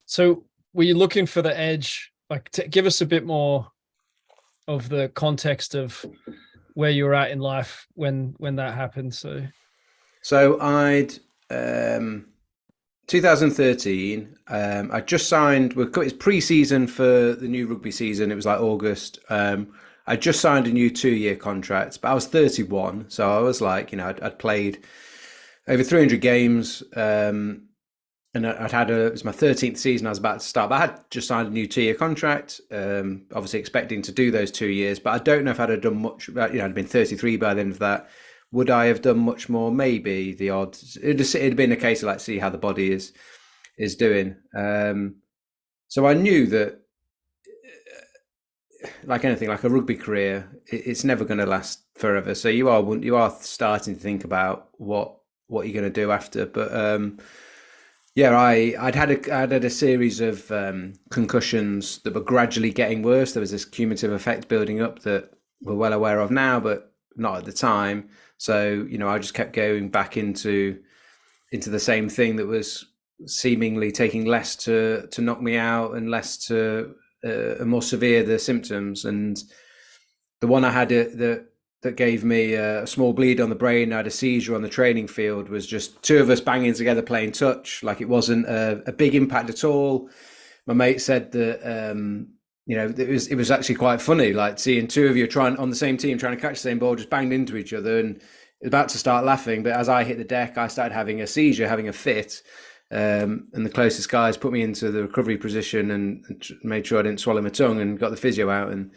So were you looking for the edge? Like, give us a bit more of the context of where you were at in life when that happened. So I'd 2013. I just signed. It's pre-season for the new rugby season. It was like August. I just signed a new 2-year contract, but I was 31, so I was like, I'd played over 300 games, and I'd had it was my 13th season. I was about to start, but I had just signed a new 2-year contract. Obviously expecting to do those 2 years, but I don't know if I'd have done much. I'd been 33 by the end of that. Would I have done much more? Maybe the odds. It'd been a case of like see how the body is doing. So I knew that, like anything, like a rugby career, it's never going to last forever. So you are starting to think about what you're going to do after. But yeah, I'd had a series of concussions that were gradually getting worse. There was this cumulative effect building up that we're well aware of now, but not at the time. So I just kept going back into the same thing that was seemingly taking less to knock me out and less to more severe the symptoms. And the one I had that gave me a small bleed on the brain. I had a seizure on the training field. Was just two of us banging together playing touch. Like it wasn't a big impact at all. My mate said that it was actually quite funny, like seeing two of you trying on the same team trying to catch the same ball, just banged into each other, and about to start laughing. But as I hit the deck, I started having a seizure, having a fit. And the closest guys put me into the recovery position and made sure I didn't swallow my tongue and got the physio out. And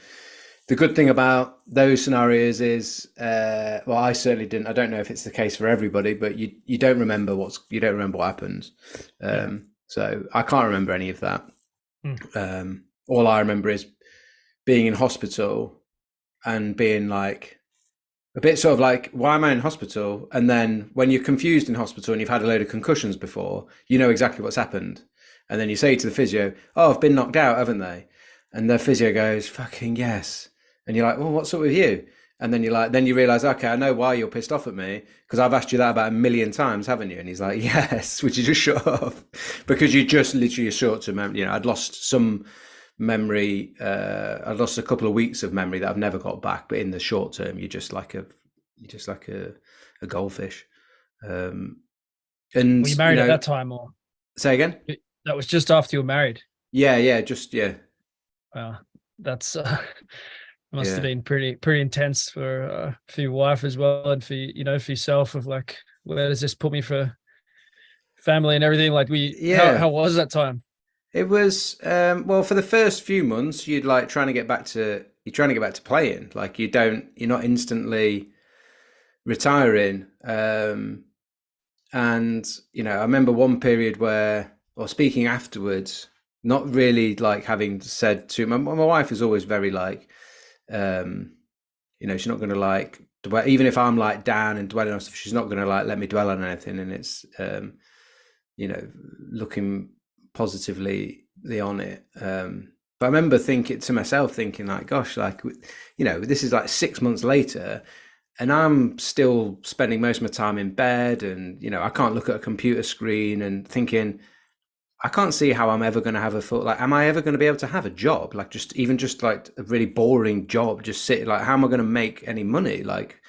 the good thing about those scenarios is, well, I certainly didn't. I don't know if it's the case for everybody, but you don't remember what happens. Yeah. So I can't remember any of that. Mm. All I remember is being in hospital and being like a bit sort of like, why am I in hospital? And then when you're confused in hospital and you've had a load of concussions before, you know exactly what's happened. And then you say to the physio, oh, I've been knocked out, haven't they? And the physio goes, fucking yes. And you're like, well, what's up with you? And then you realize, okay, I know why you're pissed off at me because I've asked you that about a million times, haven't you? And he's like, yes, would you just shut up? Because you just literally a short term memory. I'd lost some memory. I lost a couple of weeks of memory that I've never got back. But in the short term, you're just like a goldfish. And Were you married at that time, or say again. that was just after you were married? Yeah, just yeah, Wow, that's must have yeah, been pretty intense for your wife as well, and for yourself. Of like, where does this put me for family and everything? Like, how yeah. was that time? It was well for the first few months. You're trying to get back to playing. Like you're not instantly retiring. And I remember one period where, or speaking afterwards, not really like having said to my wife is always very like, she's not going to like even if I'm like down and dwelling on stuff, she's not going to like let me dwell on anything. And it's looking positively on it. But I remember thinking to myself, thinking like, gosh, like, this is like 6 months later and I'm still spending most of my time in bed and, I can't look at a computer screen and thinking, I can't see how I'm ever going to have a full, like, am I ever going to be able to have a job? Like just like a really boring job, just sit like, how am I going to make any money? Like,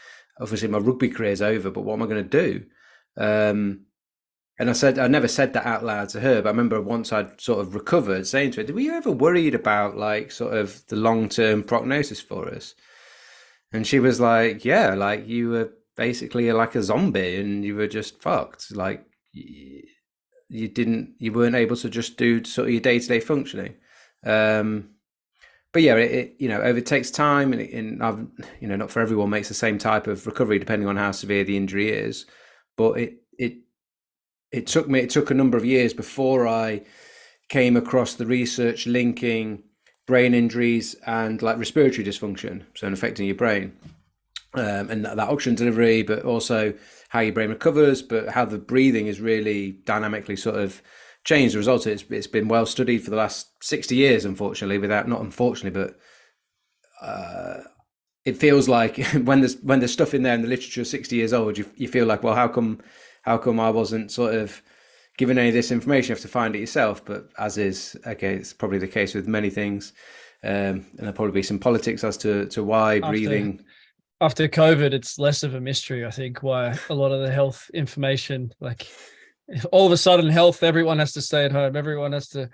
obviously my rugby career is over, but what am I going to do? And I never said that out loud to her, but I remember once I'd sort of recovered saying to her, were you ever worried about like sort of the long-term prognosis for us? And she was like, yeah, like you were basically like a zombie and you were just fucked. Like you weren't able to just do sort of your day-to-day functioning. Um, but yeah, it takes time and I've, not for everyone makes the same type of recovery depending on how severe the injury is. But it took a number of years before I came across the research linking brain injuries and like respiratory dysfunction, so affecting your brain, and that oxygen delivery, but also how your brain recovers, but how the breathing is really dynamically sort of changed. The result is it's been well studied for the last 60 years, unfortunately, not unfortunately, but it feels like when there's stuff in there in the literature 60 years old, you feel like, well, how come I wasn't sort of given any of this information. You have to find it yourself. But as is, okay, it's probably the case with many things. And there'll probably be some politics as to why breathing. After COVID, it's less of a mystery, I think, why a lot of the health information, like all of a sudden health, everyone has to stay at home. Everyone has to,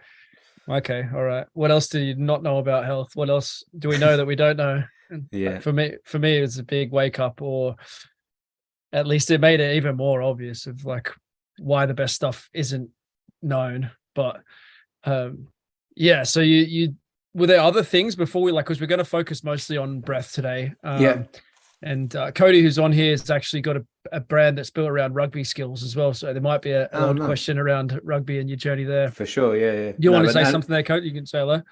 okay, all right. What else do you not know about health? What else do we know that we don't know? And Yeah. For me, it was a big wake up, or at least it made it even more obvious of like why the best stuff isn't known. But yeah, so you were there other things before we, like, because we're going to focus mostly on breath today. Yeah. And Cody, who's on here, has actually got a brand that's built around rugby skills as well. So there might be an odd question around rugby and your journey there. For sure, yeah. You want to say something there, Cody? You can say hello.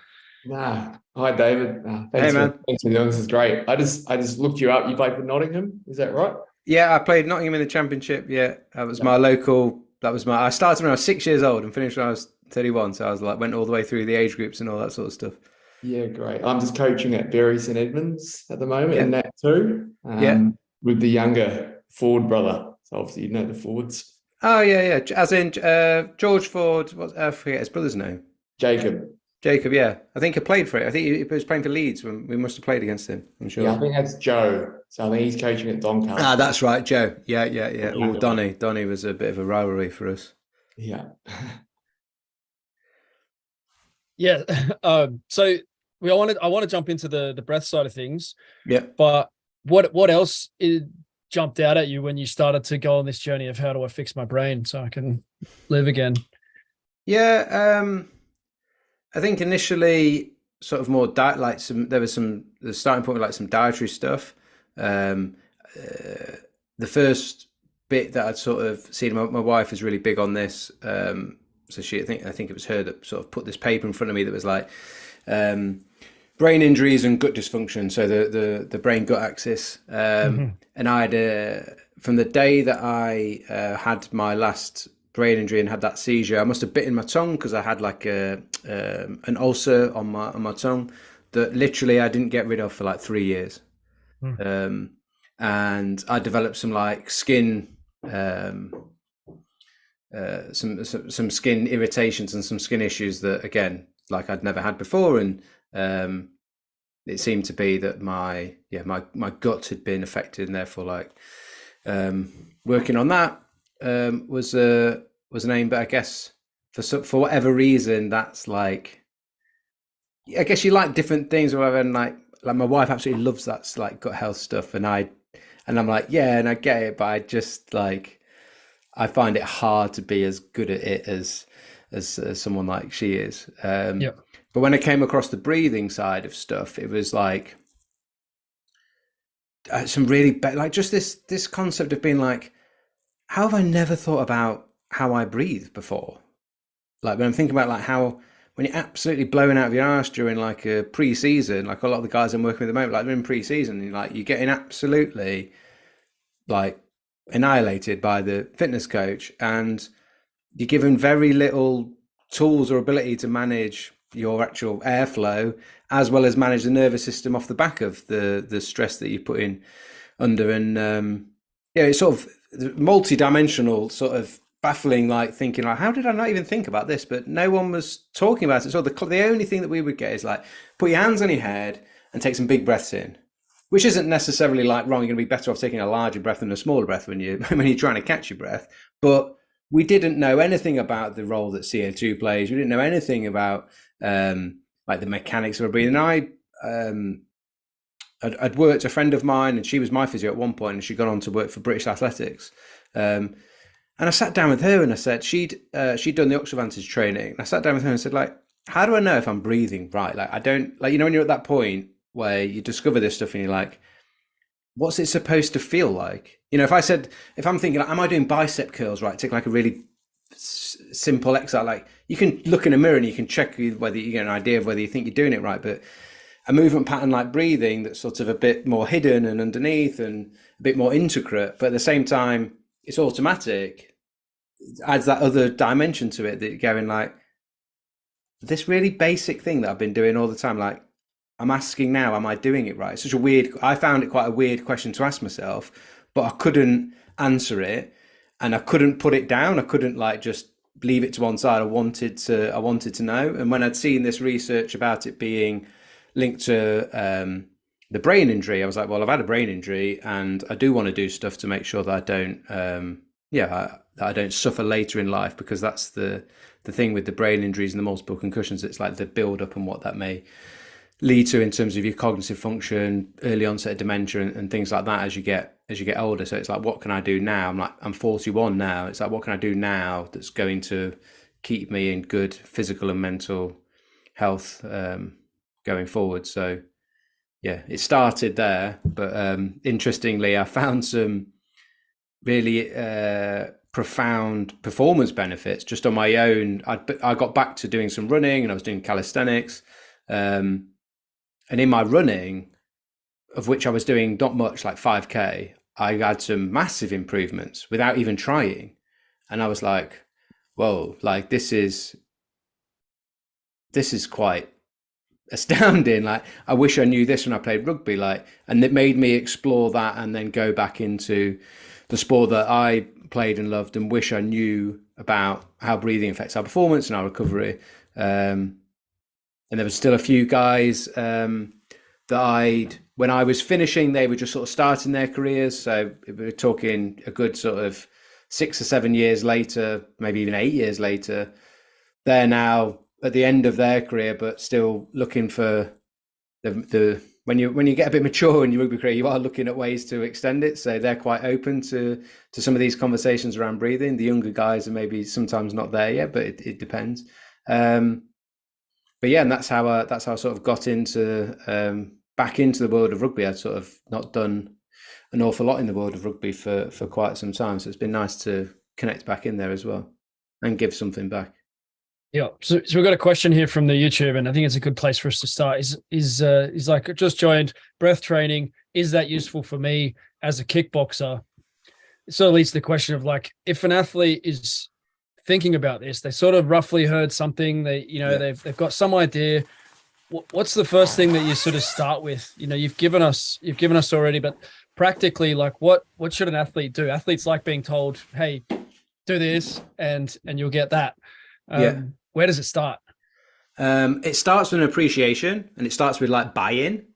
Nah. Hi, David. Man. Thanks for doing this. Is great. I just looked you up. You played for Nottingham, is that right? Yeah, I played Nottingham in the Championship. Yeah, that was my local. I started when I was 6 years old and finished when I was 31. So I was like, went all the way through the age groups and all that sort of stuff. Yeah, great. I'm just coaching at Bury St Edmunds at the moment, in that too. With the younger Ford brother. So obviously you know the Fords. Oh yeah. As in George Ford. I forget his brother's name. Jacob, yeah. I think he played for it. I think he was playing for Leeds when we must have played against him. I'm sure. Yeah, I think that's Joe. So I think he's coaching at Doncaster. Ah, that's right, Joe. Yeah. Oh, Donny was a bit of a rivalry for us. Yeah. Yeah. So I want to jump into the breath side of things. Yeah. But what else jumped out at you when you started to go on this journey of how do I fix my brain so I can live again? Yeah. I think initially sort of more there was the starting point with like some dietary stuff. The first bit that I'd sort of seen, my wife is really big on this. So I think it was her that sort of put this paper in front of me that was like brain injuries and gut dysfunction. So the brain gut axis. And I'd from the day that I had my last brain injury and had that seizure, I must have bitten my tongue because I had like an ulcer on my tongue that literally I didn't get rid of for like 3 years. And I developed some like skin, some skin irritations and some skin issues that, again, like I'd never had before. And it seemed to be that my gut had been affected, and therefore like working on that was an aim. But I guess for whatever reason, that's like, I guess you like different things or whatever, and like my wife absolutely loves that like gut health stuff, and I'm like, yeah, and I get it, but I just like, I find it hard to be as good at it as someone like she is. But when I came across the breathing side of stuff, it was like some really like just this concept of being like, how have I never thought about how I breathe before? Like when I'm thinking about like how, when you're absolutely blowing out of your arse during like a pre-season, like a lot of the guys I'm working with at the moment, like they're in pre-season, and like you're getting absolutely like annihilated by the fitness coach, and you're given very little tools or ability to manage your actual airflow, as well as manage the nervous system off the back of the stress that you're putting under. And it's sort of multi-dimensional, sort of baffling, like thinking like, how did I not even think about this? But no one was talking about it. So the only thing that we would get is like, put your hands on your head and take some big breaths in, which isn't necessarily like wrong. You're going to be better off taking a larger breath than a smaller breath when you're trying to catch your breath. But we didn't know anything about the role that CO2 plays. We didn't know anything about like the mechanics of breathing. And I'd worked, a friend of mine, and she was my physio at one point, and she'd gone on to work for British Athletics. And I sat down with her and I said, she'd done the Oxyvantage training. And I sat down with her and said, like, how do I know if I'm breathing right? Like, I don't, like, you know, when you're at that point where you discover this stuff and you're like, what's it supposed to feel like? You know, if I'm thinking, like, am I doing bicep curls right? Take like a really simple exercise. Like, you can look in a mirror and you can check whether you get an idea of whether you think you're doing it right. But a movement pattern like breathing that's sort of a bit more hidden and underneath and a bit more intricate, but at the same time, it's automatic, adds that other dimension to it, that you're going like, this really basic thing that I've been doing all the time, like, I'm asking now, am I doing it right? It's I found it quite a weird question to ask myself, but I couldn't answer it and I couldn't put it down. I couldn't like just leave it to one side. I wanted to know. And when I'd seen this research about it being linked to the brain injury, I was like, well, I've had a brain injury, and I do want to do stuff to make sure that I don't, that I don't suffer later in life, because that's the thing with the brain injuries and the multiple concussions. It's like the build up and what that may lead to in terms of your cognitive function, early onset of dementia, and things like that as you get older. So it's like, what can I do now? I'm 41 now. It's like, what can I do now that's going to keep me in good physical and mental health going forward? So yeah, it started there. But interestingly, I found some really profound performance benefits just on my own. I got back to doing some running, and I was doing calisthenics. And in my running, of which I was doing not much, like 5K, I had some massive improvements without even trying. And I was like, whoa, like this is quite astounding. Like, I wish I knew this when I played rugby, like, and it made me explore that and then go back into the sport that I played and loved, and wish I knew about how breathing affects our performance and our recovery. And there was still a few guys that when I was finishing, they were just sort of starting their careers. So we're talking a good sort of 6 or 7 years later, maybe even 8 years later, they're now at the end of their career, but still looking for when you get a bit mature in your rugby career, you are looking at ways to extend it. So they're quite open to some of these conversations around breathing. The younger guys are maybe sometimes not there yet, but it depends. But yeah, and that's how I sort of got into back into the world of rugby. I'd sort of not done an awful lot in the world of rugby for quite some time, so it's been nice to connect back in there as well and give something back. Yeah, so we've got a question here from the YouTube, and I think it's a good place for us to start. Is like, just joined breath training. Is that useful for me as a kickboxer? It sort of leads to the question of, like, if an athlete is thinking about this, they sort of roughly heard something, they've got some idea. What's the first thing that you sort of start with? You've given us already, but practically, like, what should an athlete do? Athletes like being told, hey, do this and you'll get that. Where does it start? It starts with an appreciation, and it starts with like buy-in,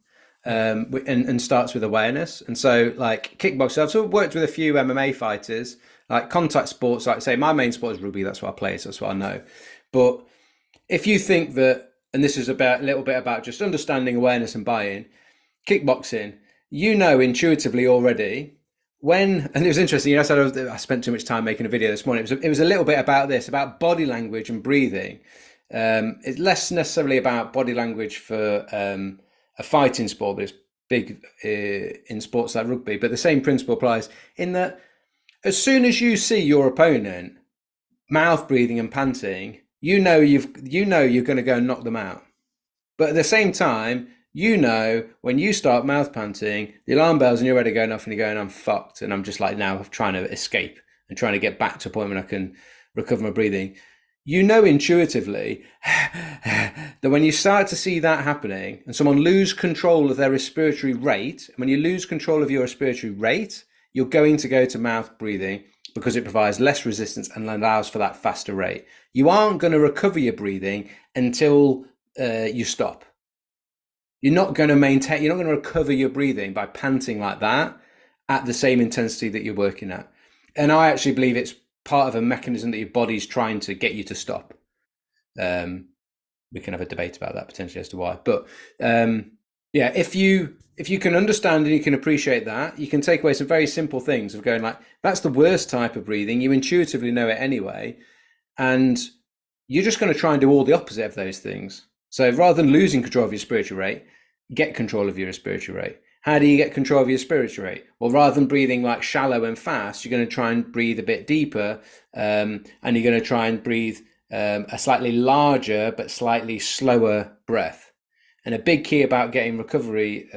and starts with awareness. And so, like, kickboxing, I've sort of worked with a few MMA fighters, like contact sports, like say my main sport is rugby, that's what I play, so that's what I know. But if you think that, and this is a little bit about just understanding awareness and buy-in, kickboxing, intuitively already, and it was interesting, I said I spent too much time making a video this morning. It was a little bit about body language and breathing. It's less necessarily about body language for a fighting sport, but it's big in sports like rugby. But the same principle applies in that as soon as you see your opponent mouth breathing and panting, you're going to go and knock them out. But at the same time, when you start mouth panting, the alarm bells and you're already going off and you're going, I'm fucked. And I'm just like now trying to escape and trying to get back to a point when I can recover my breathing. Intuitively that when you start to see that happening and someone lose control of their respiratory rate, when you lose control of your respiratory rate, you're going to go to mouth breathing because it provides less resistance and allows for that faster rate. You aren't going to recover your breathing until you stop. You're not going to recover your breathing by panting like that at the same intensity that you're working at. And I actually believe it's part of a mechanism that your body's trying to get you to stop. We can have a debate about that potentially as to why. But if you can understand and you can appreciate that, you can take away some very simple things of going like, that's the worst type of breathing. You intuitively know it anyway. And you're just going to try and do all the opposite of those things. So rather than losing control of your respiratory rate, get control of your respiratory rate. How do you get control of your respiratory rate? Well, rather than breathing like shallow and fast, you're going to try and breathe a bit deeper, and you're going to try and breathe a slightly larger but slightly slower breath. And a big key about getting recovery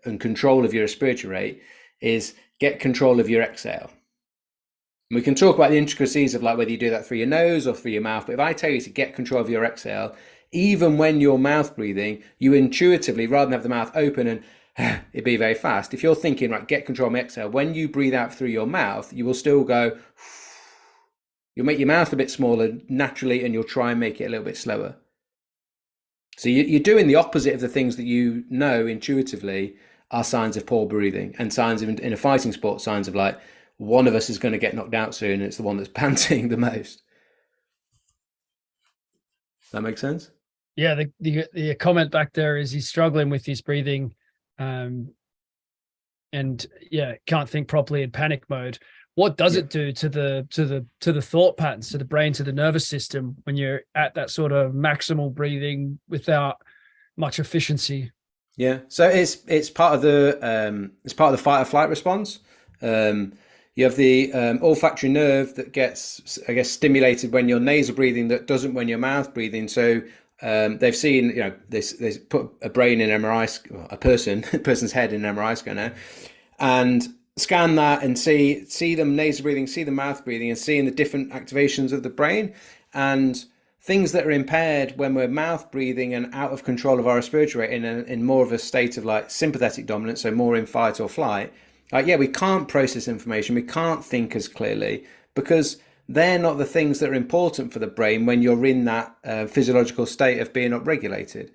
and control of your respiratory rate is get control of your exhale. And we can talk about the intricacies of like whether you do that through your nose or through your mouth, but if I tell you to get control of your exhale, even when you're mouth breathing, you intuitively, rather than have the mouth open and it'd be very fast. If you're thinking, right, get control of my exhale, when you breathe out through your mouth, you will still go, You'll make your mouth a bit smaller naturally, and you'll try and make it a little bit slower. So you're doing the opposite of the things that you know intuitively are signs of poor breathing, and signs of, in a fighting sport, signs of like one of us is going to get knocked out soon, and it's the one that's panting the most. Does that make sense? Yeah, the comment back there is he's struggling with his breathing, and yeah, can't think properly in panic mode. What does it do to the thought patterns, to the brain, to the nervous system when you're at that sort of maximal breathing without much efficiency? Yeah, so it's part of the fight or flight response. You have the olfactory nerve that gets, I guess, stimulated when you're nasal breathing, that doesn't when you're mouth breathing. So they've seen, you know, they put a brain in MRI, a person's head in an MRI scanner, and scan that and see them nasal breathing, see the mouth breathing, and seeing the different activations of the brain, and things that are impaired when we're mouth breathing and out of control of our respiratory rate in more of a state of like sympathetic dominance, so more in fight or flight. Like, yeah, we can't process information, we can't think as clearly, because they're not the things that are important for the brain when you're in that physiological state of being upregulated.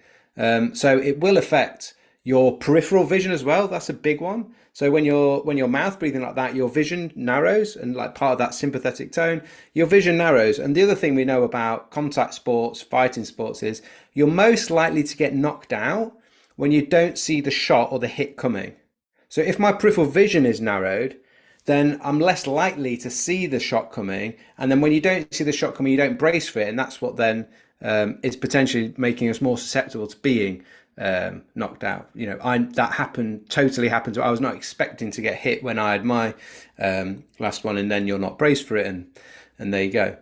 So it will affect your peripheral vision as well. That's a big one. So when you're mouth breathing like that, your vision narrows, and like part of that sympathetic tone, your vision narrows. And the other thing we know about contact sports, fighting sports, is you're most likely to get knocked out when you don't see the shot or the hit coming. So if my peripheral vision is narrowed, then I'm less likely to see the shot coming. And then when you don't see the shot coming, you don't brace for it. And that's what then is potentially making us more susceptible to being knocked out. You know, that totally happened. I was not expecting to get hit when I had my last one, and then you're not braced for it, and there you go.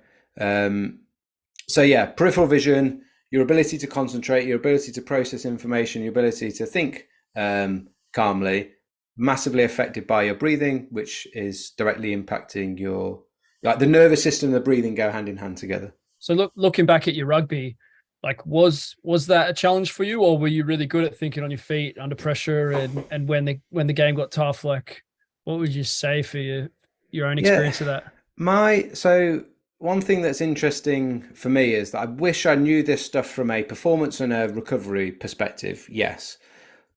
So yeah, peripheral vision, your ability to concentrate, your ability to process information, your ability to think calmly, massively affected by your breathing, which is directly impacting your, like, the nervous system and the breathing go hand in hand together. So looking back at your rugby, like was that a challenge for you, or were you really good at thinking on your feet under pressure, and when the game got tough, like what would you say for your own experience of that? So one thing that's interesting for me is that I wish I knew this stuff from a performance and a recovery perspective, yes,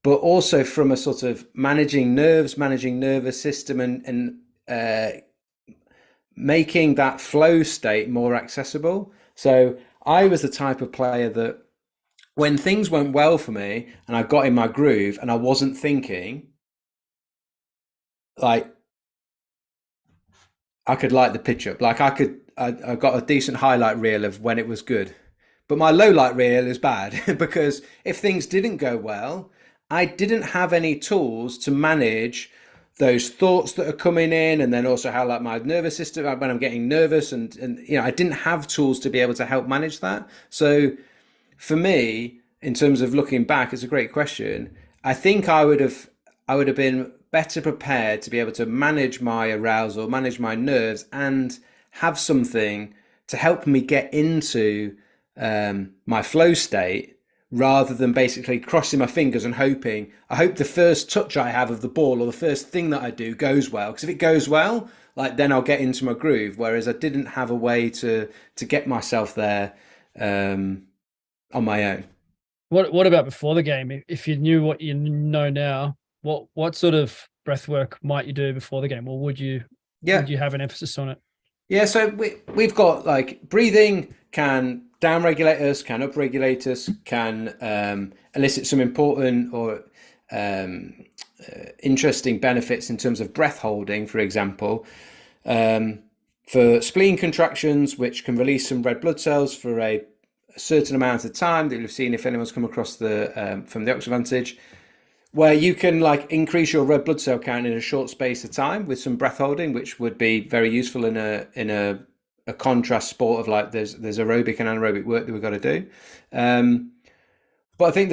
but also from a sort of managing nerves, managing nervous system, and making that flow state more accessible. So I was the type of player that when things went well for me and I got in my groove and I wasn't thinking, like, I could light the pitch up. Like I got a decent highlight reel of when it was good, but my low light reel is bad because if things didn't go well, I didn't have any tools to manage those thoughts that are coming in, and then also how like my nervous system, when I'm getting nervous, and you know, I didn't have tools to be able to help manage that. So for me, in terms of looking back, it's a great question. I think I would have been better prepared to be able to manage my arousal, manage my nerves, and have something to help me get into my flow state, rather than basically crossing my fingers and hoping, I hope the first touch I have of the ball or the first thing that I do goes well. Because if it goes well, like, then I'll get into my groove. Whereas I didn't have a way to get myself there on my own. What about before the game? If you knew what you know now, what sort of breath work might you do before the game, or would you have an emphasis on it? Yeah, so we've got, like, breathing can downregulate us, can upregulate us, can elicit some important or interesting benefits in terms of breath holding, for example, for spleen contractions, which can release some red blood cells for a certain amount of time, that you've seen if anyone's come across the from the Oxyvantage, where you can, like, increase your red blood cell count in a short space of time with some breath holding, which would be very useful in a contrast sport of, like, there's aerobic and anaerobic work that we've got to do. But I think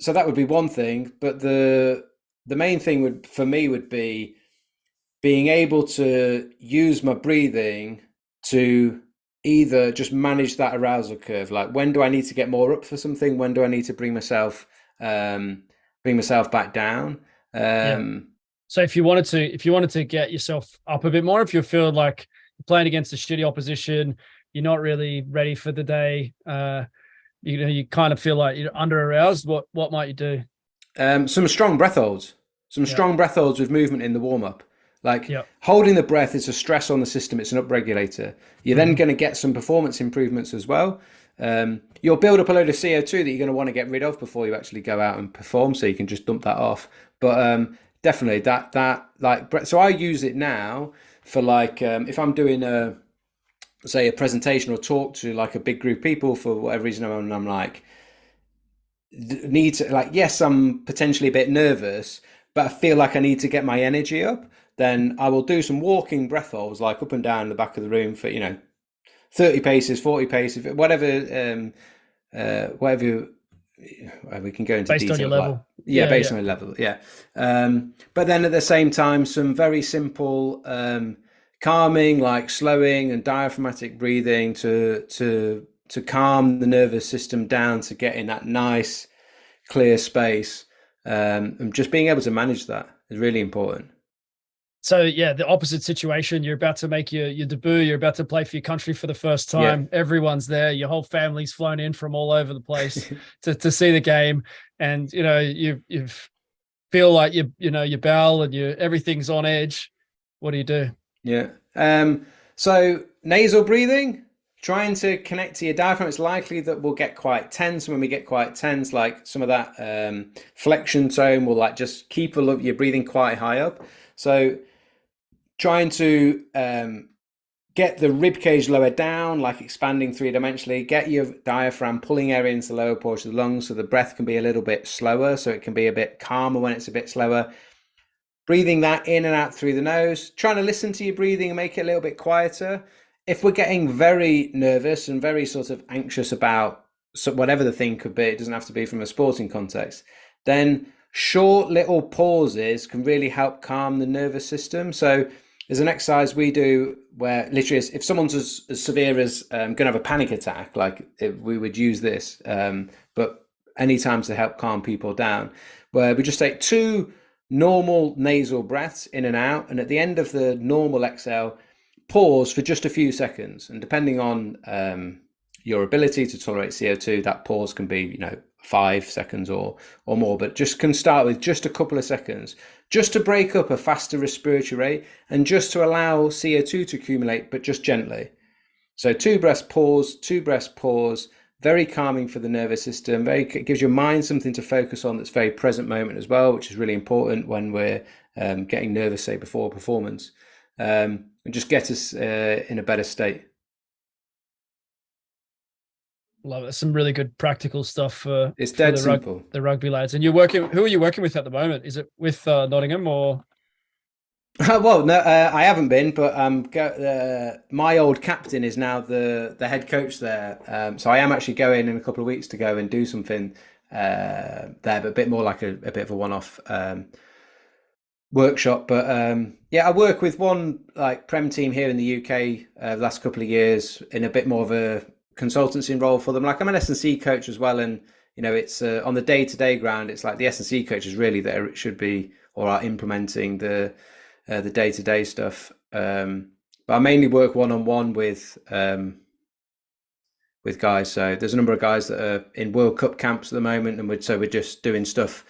so that would be one thing. But the main thing for me would be being able to use my breathing to either just manage that arousal curve. Like, when do I need to get more up for something? When do I need to bring myself back down? So if you wanted to get yourself up a bit more, if you feel like playing against a shitty opposition, you're not really ready for the day. You kind of feel like you're under aroused. What might you do? Some strong breath holds. Strong breath holds with movement in the warm up. Like holding the breath is a stress on the system. It's an upregulator. You're then going to get some performance improvements as well. You'll build up a load of CO2 that you're going to want to get rid of before you actually go out and perform, so you can just dump that off. But definitely that like, so I use it now for like if I'm doing a presentation or talk to like a big group of people for whatever reason, and I'm like, need to, like, yes, I'm potentially a bit nervous, but I feel like I need to get my energy up, then I will do some walking breath holds, like up and down the back of the room for 30 paces, 40 paces, whatever we can go into based detail on your level. Based on your level, but then at the same time, some very simple calming, like slowing and diaphragmatic breathing to calm the nervous system down, to get in that nice clear space, and just being able to manage that is really important. So the opposite situation, you're about to make your debut, you're about to play for your country for the first time. Everyone's there, your whole family's flown in from all over the place to see the game, and you feel like your bowel and everything's on edge. What do you do? So nasal breathing, trying to connect to your diaphragm. It's likely that we'll get quite tense. When we get quite tense, like some of that flexion tone will like just keep your breathing quite high up. So trying to get the rib cage lower down, like expanding three-dimensionally, get your diaphragm pulling air into the lower portion of the lungs, so the breath can be a little bit slower, so it can be a bit calmer when it's a bit slower. Breathing that in and out through the nose, trying to listen to your breathing and make it a little bit quieter. If we're getting very nervous and very sort of anxious about whatever the thing could be, it doesn't have to be from a sporting context, then short little pauses can really help calm the nervous system. So there's an exercise we do where literally if someone's as severe as going to have a panic attack, like we would use this, but any times to help calm people down, where we just take 2 normal nasal breaths in and out, and at the end of the normal exhale, pause for just a few seconds. And depending on your ability to tolerate CO2, that pause can be 5 seconds or more, but just can start with just a couple of seconds, just to break up a faster respiratory rate and just to allow CO2 to accumulate, but just gently. So 2 breaths pause, 2 breaths pause, very calming for the nervous system. It gives your mind something to focus on that's very present moment as well, which is really important when we're getting nervous, say before a performance, and just get us in a better state. Love it. Some really good practical stuff for it's dead simple. The rugby lads. And who are you working with at the moment? Is it with Nottingham or? Well, no, I haven't been, but my old captain is now the head coach there. So I am actually going in a couple of weeks to go and do something there, but a bit more like a bit of a one-off workshop. But I work with one like Prem team here in the UK the last couple of years in a bit more of a consultancy role for them. Like I'm an S&C coach as well, and it's on the day-to-day ground. It's like the S&C coaches really that it should be or are implementing the day-to-day stuff. But I mainly work one-on-one with guys. So there's a number of guys that are in World Cup camps at the moment, and we're just doing stuff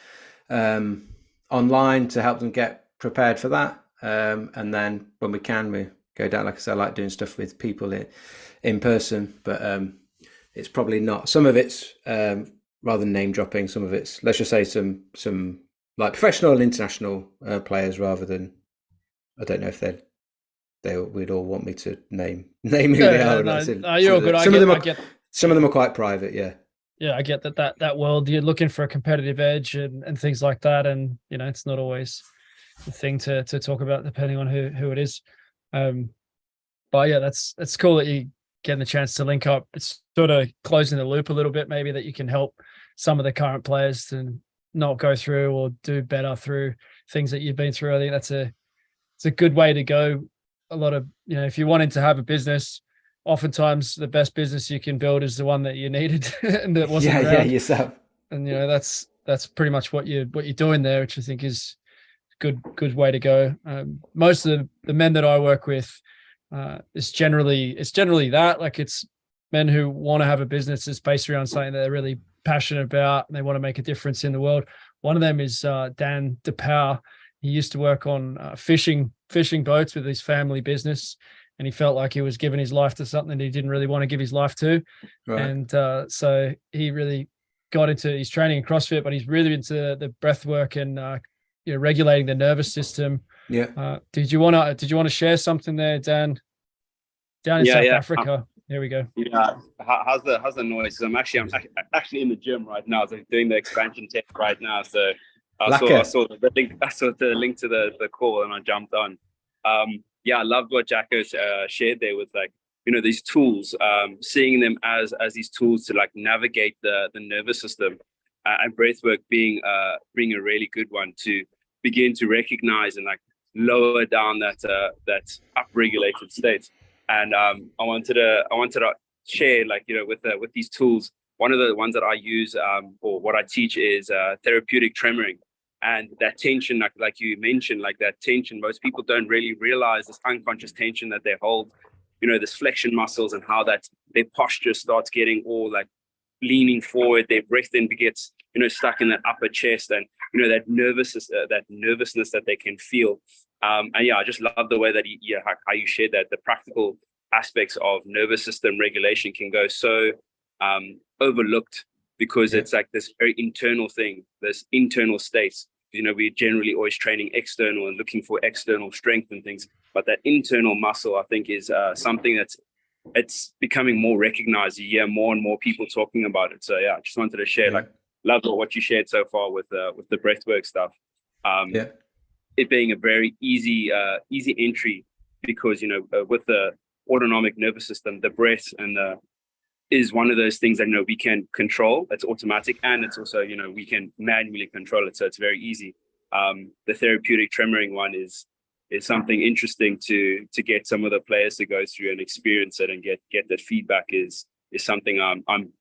online to help them get prepared for that. And then when we can, we go down. Like I said, I like doing stuff with people in person, but it's probably not. Some of it's rather than name dropping. Some of it's, let's just say, some like professional and international players, rather than, I don't know if they would all want me to name who they are. You're good. Some of them are quite private. Yeah, I get that world. You're looking for a competitive edge and things like that, and it's not always the thing to talk about depending on who it is. But yeah, that's cool that you getting the chance to link up. It's sort of closing the loop a little bit, maybe, that you can help some of the current players to not go through or do better through things that you've been through. I think it's a good way to go. A lot of, if you're wanting to have a business, oftentimes the best business you can build is the one that you needed and that wasn't around. Yeah, yourself. And that's pretty much what you're doing there, which I think is good way to go. Most of the men that I work with, it's generally that, like, it's men who want to have a business that's based around something that they're really passionate about and they want to make a difference in the world. One of them is Dan DePauw. He used to work on fishing boats with his family business, and he felt like he was giving his life to something he didn't really want to give his life to. Right. And so he really got into his training in CrossFit, but he's really into the breath work and regulating the nervous system. Yeah. Did you want to share something there, Dan? Down in South Africa. Here we go. Yeah. How's the noise? I'm actually in the gym right now. So doing the expansion test right now. So I saw the link. I saw the link to the call, and I jumped on. I loved what Jacko shared there with, like, these tools, seeing them as these tools to, like, navigate the nervous system, and breathwork being a really good one to begin to recognize and, like, lower down that upregulated state. And I wanted to share, like, with these tools, one of the ones that I use or what I teach is therapeutic tremoring. And that tension, like you mentioned, like that tension, most people don't really realize this unconscious tension that they hold, this flexion muscles, and how that their posture starts getting all, like, leaning forward, their breath then gets, stuck in that upper chest, and, that nervousness that they can feel. I just love the way that how you shared that the practical aspects of nervous system regulation can go so overlooked, because it's like this very internal thing, this internal states. We're generally always training external and looking for external strength and things, but that internal muscle, I think, is something it's becoming more recognized. You hear more and more people talking about it. So I just wanted to share, like, love what you shared so far with the breathwork stuff. It being a very easy entry, because with the autonomic nervous system, the breath and is one of those things that we can control. It's automatic, and it's also we can manually control it, so it's very easy. The therapeutic tremoring one is something interesting to get some of the players to go through and experience it and get that feedback is something I'm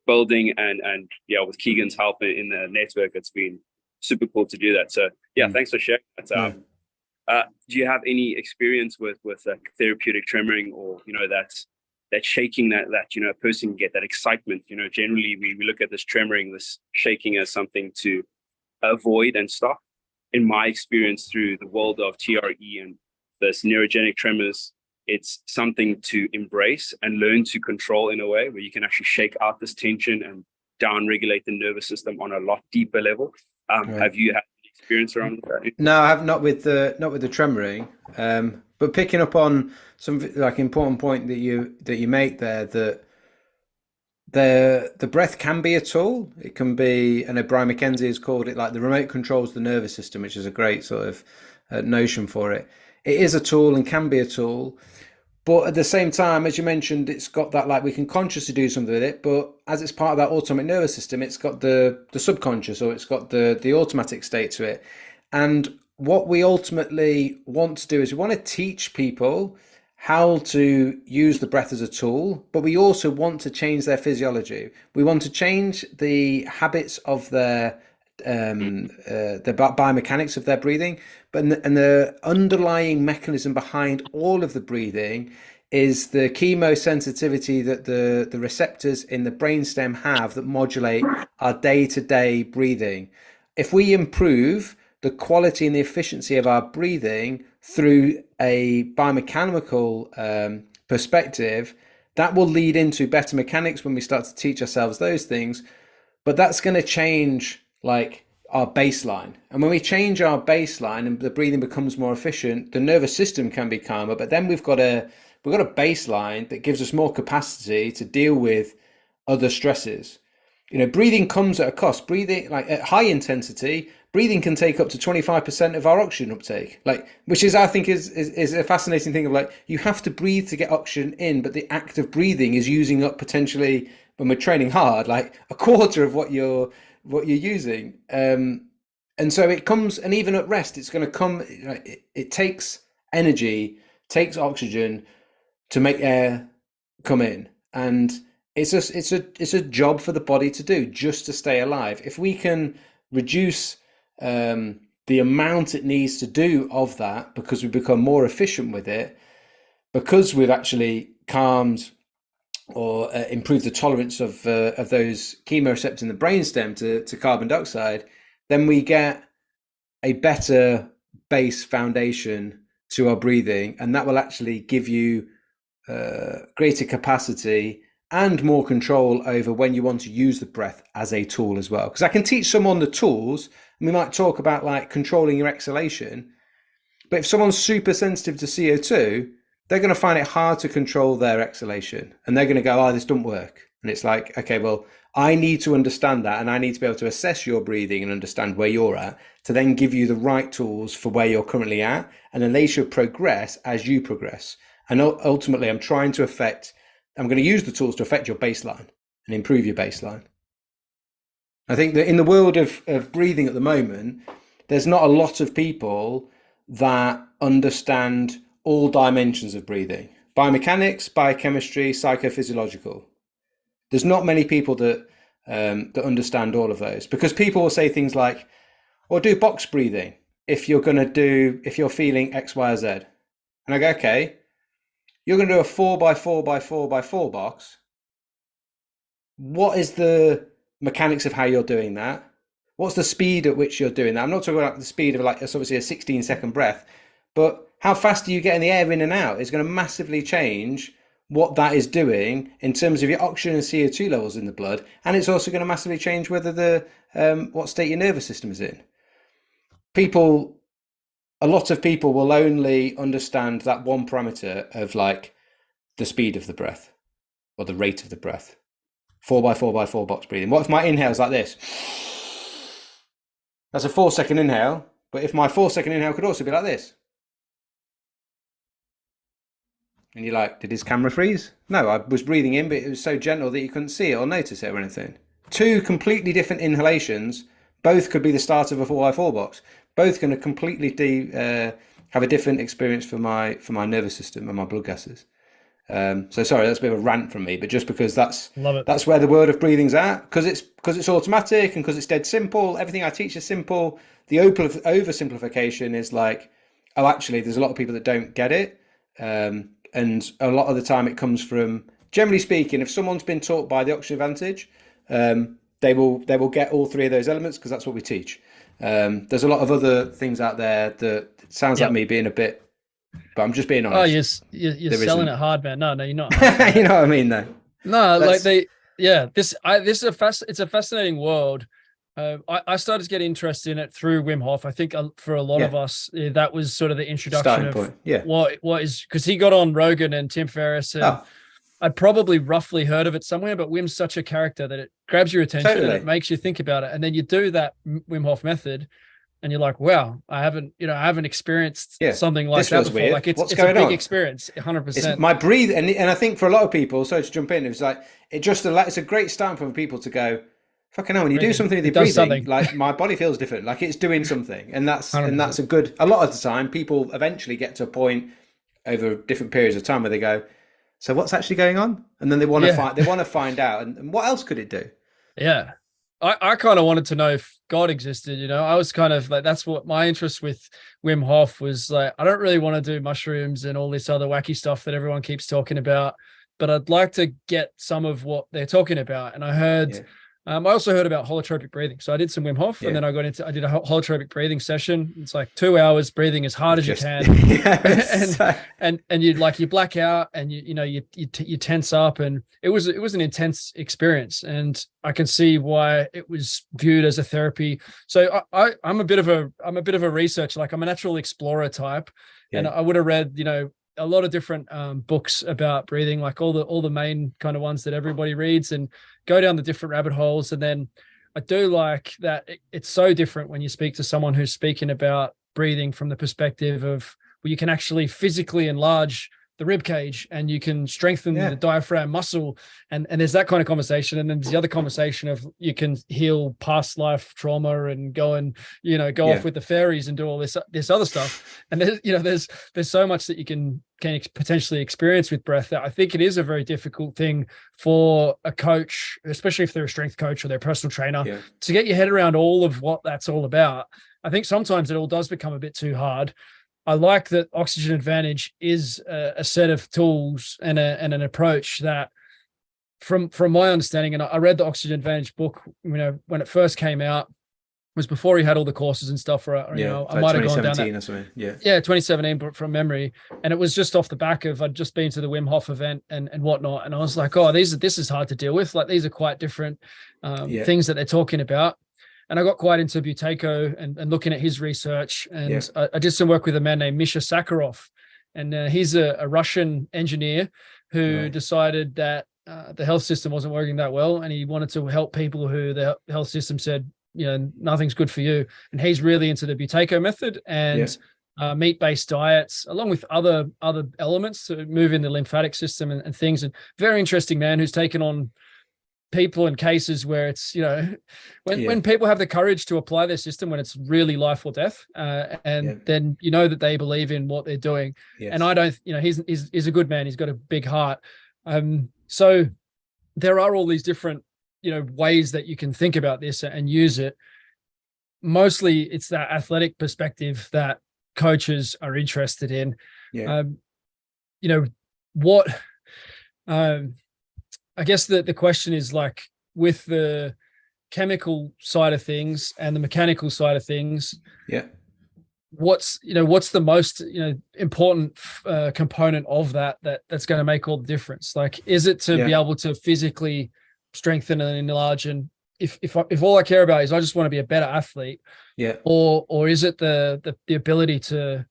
building, and with Keegan's help in the network, it's been super cool to do that. So thanks for sharing that. Do you have any experience with like therapeutic tremoring, or that shaking that a person can get that excitement? Generally we look at this tremoring, this shaking, as something to avoid and stop. In my experience through the world of TRE and this neurogenic tremors, it's something to embrace and learn to control in a way where you can actually shake out this tension and down regulate the nervous system on a lot deeper level. Have you had experience around that? No, I have not with the tremoring, but picking up on some, like, important point that you make there, that the breath can be a tool. It can be, I know Brian McKenzie has called it, like, the remote controls the nervous system, which is a great sort of notion for it. It is a tool and can be a tool, but at the same time, as you mentioned, it's got that, like, we can consciously do something with it, but as it's part of that autonomic nervous system, it's got the subconscious, or it's got the automatic state to it. And what we ultimately want to do is we want to teach people how to use the breath as a tool, but we also want to change their physiology. We want to change the habits of the biomechanics of their breathing, and the underlying mechanism behind all of the breathing is the chemosensitivity that the receptors in the brainstem have that modulate our day-to-day breathing. If we improve the quality and the efficiency of our breathing through a biomechanical perspective, that will lead into better mechanics when we start to teach ourselves those things. But that's going to change, like, our baseline. And when we change our baseline and the breathing becomes more efficient, the nervous system can be calmer. But then we've got a baseline that gives us more capacity to deal with other stresses. Breathing comes at a cost. Breathing, like, at high intensity, breathing can take up to 25% of our oxygen uptake, like, which is, I think, is a fascinating thing of, like, you have to breathe to get oxygen in, but the act of breathing is using up, potentially, when we're training hard, like, a quarter of what you're using. And so it comes, and even at rest, it's going to come, it takes energy, takes oxygen to make air come in. And it's a job for the body to do, just to stay alive. If we can reduce the amount it needs to do of that, because we become more efficient with it, because we've actually calmed or improved the tolerance of those chemoreceptors in the brainstem to carbon dioxide, then we get a better base foundation to our breathing, and that will actually give you greater capacity and more control over when you want to use the breath as a tool as well. Because I can teach someone the tools, and we might talk about like controlling your exhalation, but if someone's super sensitive to CO2, they're going to find it hard to control their exhalation, and they're going to go, oh, this doesn't work. And it's like, okay, well, I need to understand that, and I need to be able to assess your breathing and understand where you're at to then give you the right tools for where you're currently at, and then they should progress as you progress. And ultimately, I'm going to use the tools to affect your baseline and improve your baseline. I think that in the world of breathing at the moment, there's not a lot of people that understand all dimensions of breathing: biomechanics, biochemistry, psychophysiological. There's not many people that understand all of those, because people will say things like, or do box breathing if you're feeling X, Y, or Z. And I go, okay, you're going to do a 4x4x4x4 box. What is the mechanics of how you're doing that? What's the speed at which you're doing that? I'm not talking about the speed of like, it's obviously a 16-second breath, but how fast are you getting the air in and out is going to massively change what that is doing in terms of your oxygen and CO2 levels in the blood. And it's also going to massively change whether what state your nervous system is in. A lot of people will only understand that one parameter of like the speed of the breath or the rate of the breath. 4x4x4 box breathing. What if my inhale is like this? That's a 4-second inhale, but if my 4-second inhale could also be like this. And you're like, did his camera freeze? No, I was breathing in, but it was so gentle that you couldn't see it or notice it or anything. Two completely different inhalations, both could be the start of a 4x4 box. Both going to completely have a different experience for my nervous system and my blood gases. So sorry, that's a bit of a rant from me, but just because that's where the world of breathing's at, because it's automatic and because it's dead simple. Everything I teach is simple. The oversimplification is like, oh, actually, there's a lot of people that don't get it. And a lot of the time it comes from, generally speaking, if someone's been taught by the oxygen advantage, they will get all three of those elements, because that's what we teach. There's a lot of other things out there that sounds like me being a bit, but I'm just being honest. Oh, you're selling it hard, man. No, you're not. You know what I mean, though. No, it's a fascinating world. I started to get interested in it through Wim Hof. I think for a lot of us, that was sort of the introduction what is, because he got on Rogan and Tim Ferriss, and I'd probably roughly heard of it somewhere, but Wim's such a character that it grabs your attention and it makes you think about it. And then you do that Wim Hof method and you're like, wow, I haven't experienced something like that before. Weird. Like it's a big experience, 100%. It's my breathe. And I think for a lot of people, sorry to jump in, it's like, it's a great start for people to go, fucking hell, when you do something with your breathing, like my body feels different, like it's doing something. And that's 100%. And that's a lot of the time people eventually get to a point over different periods of time where they go, so what's actually going on? And then they want to find out. And what else could it do? Yeah. I kind of wanted to know if God existed, I was kind of like, that's what my interest with Wim Hof was. Like, I don't really want to do mushrooms and all this other wacky stuff that everyone keeps talking about, but I'd like to get some of what they're talking about. And I heard, I also heard about holotropic breathing. So I did some Wim Hof and then I did a holotropic breathing session. It's like 2 hours breathing as hard as you can. And you black out and you tense up, and it was an intense experience, and I can see why it was viewed as a therapy. So I'm a bit of a researcher, like I'm a natural explorer type. And I would have read, a lot of different books about breathing, like all the main kind of ones that everybody reads, and go down the different rabbit holes. And then I do like that it's so different when you speak to someone who's speaking about breathing from the perspective of, well, you can actually physically enlarge the rib cage and you can strengthen the diaphragm muscle. And there's that kind of conversation. And then there's the other conversation of you can heal past life trauma and go off with the fairies and do all this other stuff. And there's so much that you can potentially experience with breath that I think it is a very difficult thing for a coach, especially if they're a strength coach or they're a personal trainer, to get your head around all of what that's all about. I think sometimes it all does become a bit too hard. I like that Oxygen Advantage is a set of tools and an approach that, from my understanding, and I read the Oxygen Advantage book, when it first came out, was before he had all the courses and stuff. Or, I might have gone down that. Or something. Yeah, 2017, but from memory. And it was just off the back of, I'd just been to the Wim Hof event and whatnot. And I was like, oh, this is hard to deal with. Like, these are quite different things that they're talking about. And I got quite into Buteyko and looking at his research. And I did some work with a man named Misha Sakharov. And he's a Russian engineer who decided that the health system wasn't working that well. And he wanted to help people who the health system said, nothing's good for you. And he's really into the Buteyko method and meat-based diets, along with other elements to move in the lymphatic system and things. And very interesting man who's taken on people in cases where it's, when people have the courage to apply their system when it's really life or death, then that they believe in what they're doing. And I don't, he's a good man. He's got a big heart. So there are all these different ways that you can think about this and use it. Mostly it's that athletic perspective that coaches are interested in. I guess the question is, like, with the chemical side of things and the mechanical side of things, what's the most important component of that's going to make all the difference? Like, is it to be able to physically strengthen and enlarge, and if all I care about is I just want to be a better athlete, or is it the ability to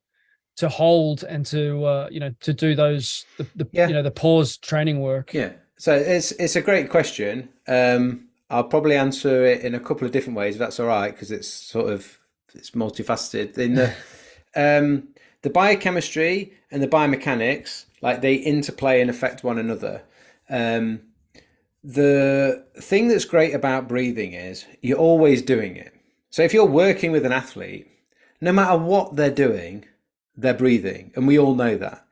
hold and to do those the pause training work? So it's a great question. I'll probably answer it in a couple of different ways, if that's all right, because it's multifaceted. In the biochemistry and the biomechanics, like, they interplay and affect one another. The thing that's great about breathing is you're always doing it. So if you're working with an athlete, no matter what they're doing, they're breathing, and we all know that.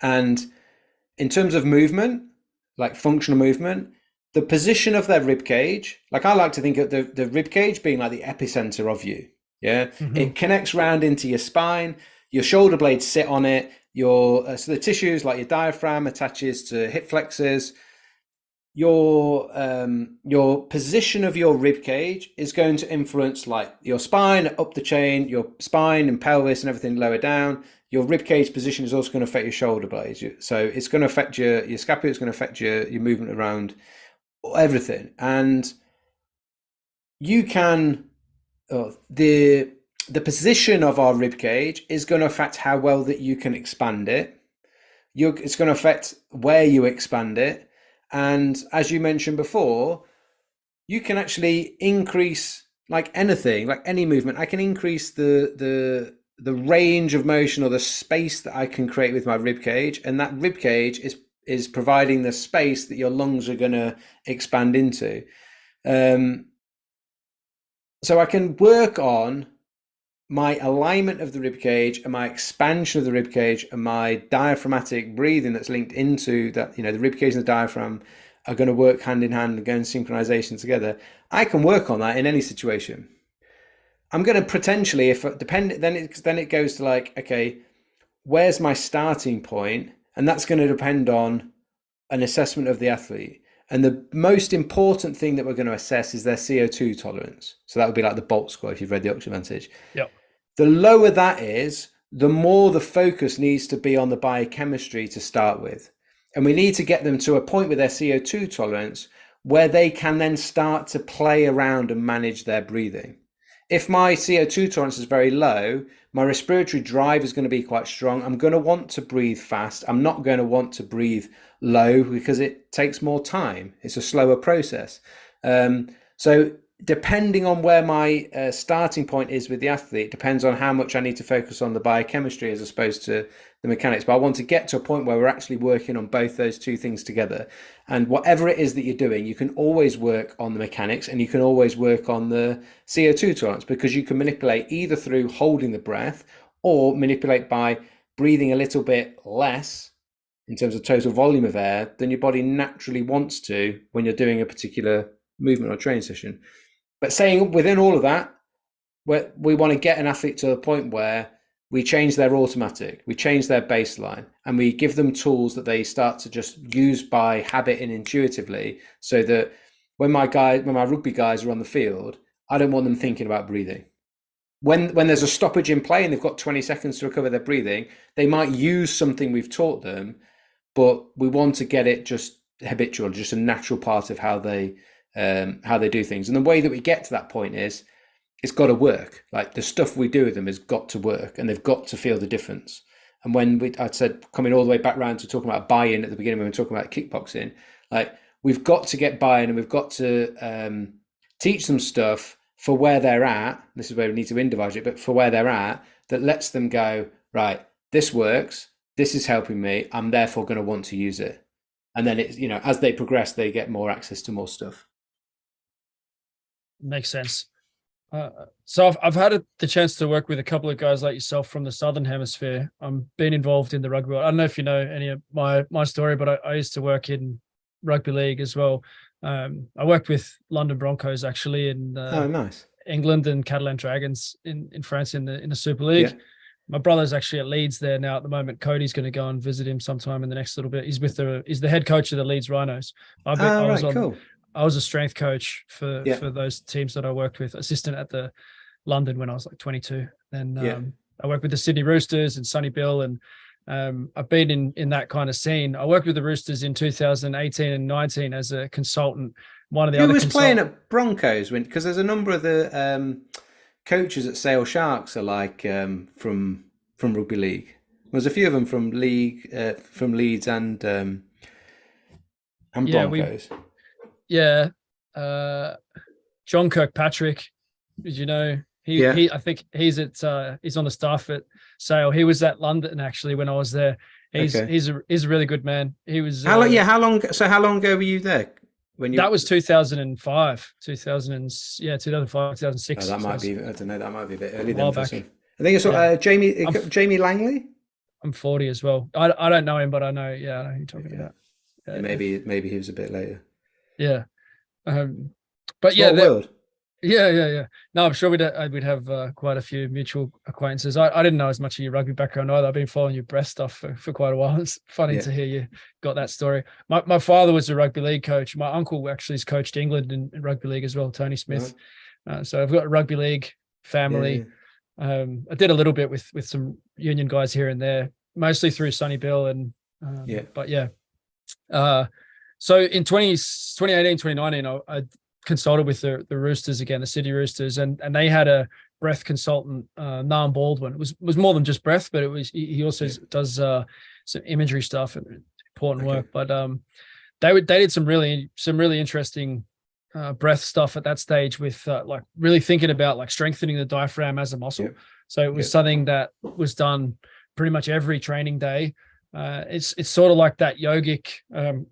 And in terms of movement, like functional movement, the position of their rib cage, like, I like to think of the rib cage being like the epicenter of you. It connects round into your spine, your shoulder blades sit on it, so the tissues like your diaphragm attaches to hip flexors. Your position of your rib cage is going to influence, like, your spine up the chain, your spine and pelvis and everything lower down. Your rib cage position is also going to affect your shoulder blades. So it's going to affect your scapula. It's going to affect your movement around everything. And you can, the position of our rib cage is going to affect how well that you can expand it. It's going to affect where you expand it. And as you mentioned before, you can actually increase, like anything, like any movement, I can increase the range of motion or the space that I can create with my rib cage. And that rib cage is providing the space that your lungs are going to expand into. So I can work on my alignment of the rib cage and my expansion of the rib cage and my diaphragmatic breathing that's linked into that. The rib cage and the diaphragm are going to work hand in hand and go in synchronization together. I can work on that in any situation. I'm going to potentially, then it goes to, like, okay, where's my starting point? And that's going to depend on an assessment of the athlete. And the most important thing that we're going to assess is their CO2 tolerance. So that would be like the BOLT score if you've read the Oxygen Advantage. The lower that is, the more the focus needs to be on the biochemistry to start with. And we need to get them to a point with their CO2 tolerance where they can then start to play around and manage their breathing. If my CO2 tolerance is very low, my respiratory drive is going to be quite strong. I'm going to want to breathe fast. I'm not going to want to breathe low because it takes more time. It's a slower process. So depending on where my starting point is with the athlete, depends on how much I need to focus on the biochemistry as opposed to the mechanics. But I want to get to a point where we're actually working on both those two things together. And whatever it is that you're doing, you can always work on the mechanics and you can always work on the CO2 tolerance, because you can manipulate either through holding the breath or manipulate by breathing a little bit less in terms of total volume of air than your body naturally wants to when you're doing a particular movement or training session. But saying within all of that, we want to get an athlete to a point where we change their automatic, we change their baseline, and we give them tools that they start to just use by habit and intuitively, so that when my rugby guys are on the field, I don't want them thinking about breathing. When there's a stoppage in play and they've got 20 seconds to recover their breathing, they might use something we've taught them, but we want to get it just habitual, just a natural part of how they do things. And the way that we get to that point is, it's got to work. Like, the stuff we do with them has got to work, and they've got to feel the difference. And when I said, coming all the way back around to talking about buy-in at the beginning when we were talking about kickboxing, like, we've got to get buy-in, and we've got to teach them stuff for where they're at. This is where we need to individuate it, but for where they're at, that lets them go, right, this works, this is helping me, I'm therefore going to want to use it. And then it's, as they progress, they get more access to more stuff. Makes sense. So I've had the chance to work with a couple of guys like yourself from the Southern Hemisphere. I'm been involved in the rugby world. I don't know if you know any of my story, but I used to work in rugby league as well. I worked with London Broncos actually in nice. England, and Catalan Dragons in France in the Super League. Yeah. My brother's actually at Leeds there now at the moment. Cody's going to go and visit him sometime in the next little bit. He's the head coach of the Leeds Rhinos. Cool. I was a strength coach for those teams that I worked with, assistant at the London when I was like 22. And I worked with the Sydney Roosters and Sonny Bill, and I've been in that kind of scene. I worked with the Roosters in 2018 and 19 as a consultant. Who was playing at Broncos? Because there's a number of the coaches at Sale Sharks are like from rugby league. There's a few of them from Leeds and Broncos. John Kirkpatrick, did you know? He I think he's on the staff at Sale. He was at London actually when I was there. He's a really good man. He was how long ago were you there? That was 2005, 2006. That might be. I don't know. That might be a bit early then. I think it's Jamie Langley. I'm 40 as well. I don't know him, but I know. Yeah, I know who you're talking about. Maybe he was a bit later. Yeah, but Small world. Yeah. No, I'm sure we'd have quite a few mutual acquaintances. I didn't know as much of your rugby background either. I've been following your breast stuff for quite a while. It's funny to hear you got that story. My father was a rugby league coach. My uncle actually has coached England in rugby league as well, Tony Smith. Right. So I've got a rugby league family. Yeah. I did a little bit with some union guys here and there, mostly through Sonny Bill so in 2018, 2019, I consulted with the Roosters again, the City Roosters, and they had a breath consultant, Nam Baldwin. It was more than just breath, but he also does some imagery stuff and important work. But they did some really interesting breath stuff at that stage with like really thinking about like strengthening the diaphragm as a muscle. Yeah. So it was something that was done pretty much every training day. It's sort of like that yogic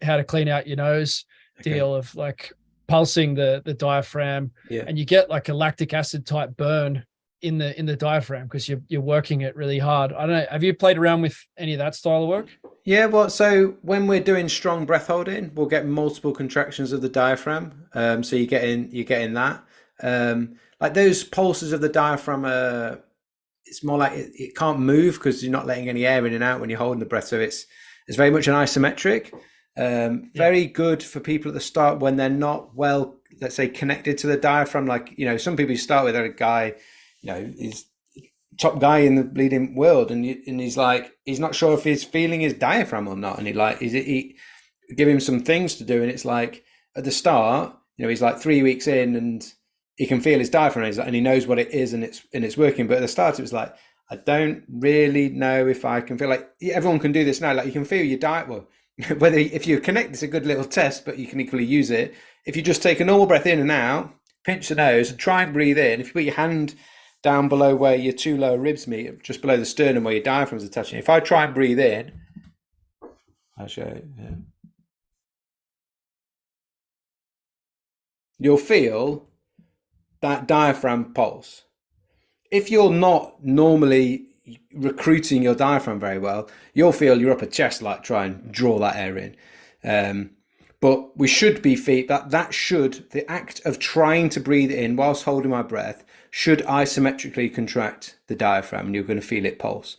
how to clean out your nose deal of like pulsing the diaphragm, and you get like a lactic acid type burn in the diaphragm because you're working it really hard. I don't know. Have you played around with any of that style of work? Yeah, well, so when we're doing strong breath holding, we'll get multiple contractions of the diaphragm. So you're getting that. Like those pulses of the diaphragm it's more like it can't move because you're not letting any air in and out when you're holding the breath. So it's very much an isometric. Very good for people at the start when they're not well, let's say, connected to the diaphragm. Like, some people you start with are a guy, he's top guy in the bleeding world, and he's like, he's not sure if he's feeling his diaphragm or not, and he give him some things to do, and it's like at the start, he's like 3 weeks in, and he can feel his diaphragm, and he knows what it is, and it's working. But at the start, it was like, I don't really know if I can feel like everyone can do this now. Like you can feel your diaphragm. Whether if you connect, it's a good little test, but you can equally use it. If you just take a normal breath in and out, pinch the nose, and try and breathe in. If you put your hand down below where your two lower ribs meet, just below the sternum where your diaphragms are touching. If I try and breathe in, I'll show you. Yeah. You'll feel that diaphragm pulse. If you're not normally recruiting your diaphragm very well, you'll feel your upper chest like try and draw that air in. But we should be the act of trying to breathe in whilst holding my breath should isometrically contract the diaphragm, and you're going to feel it pulse.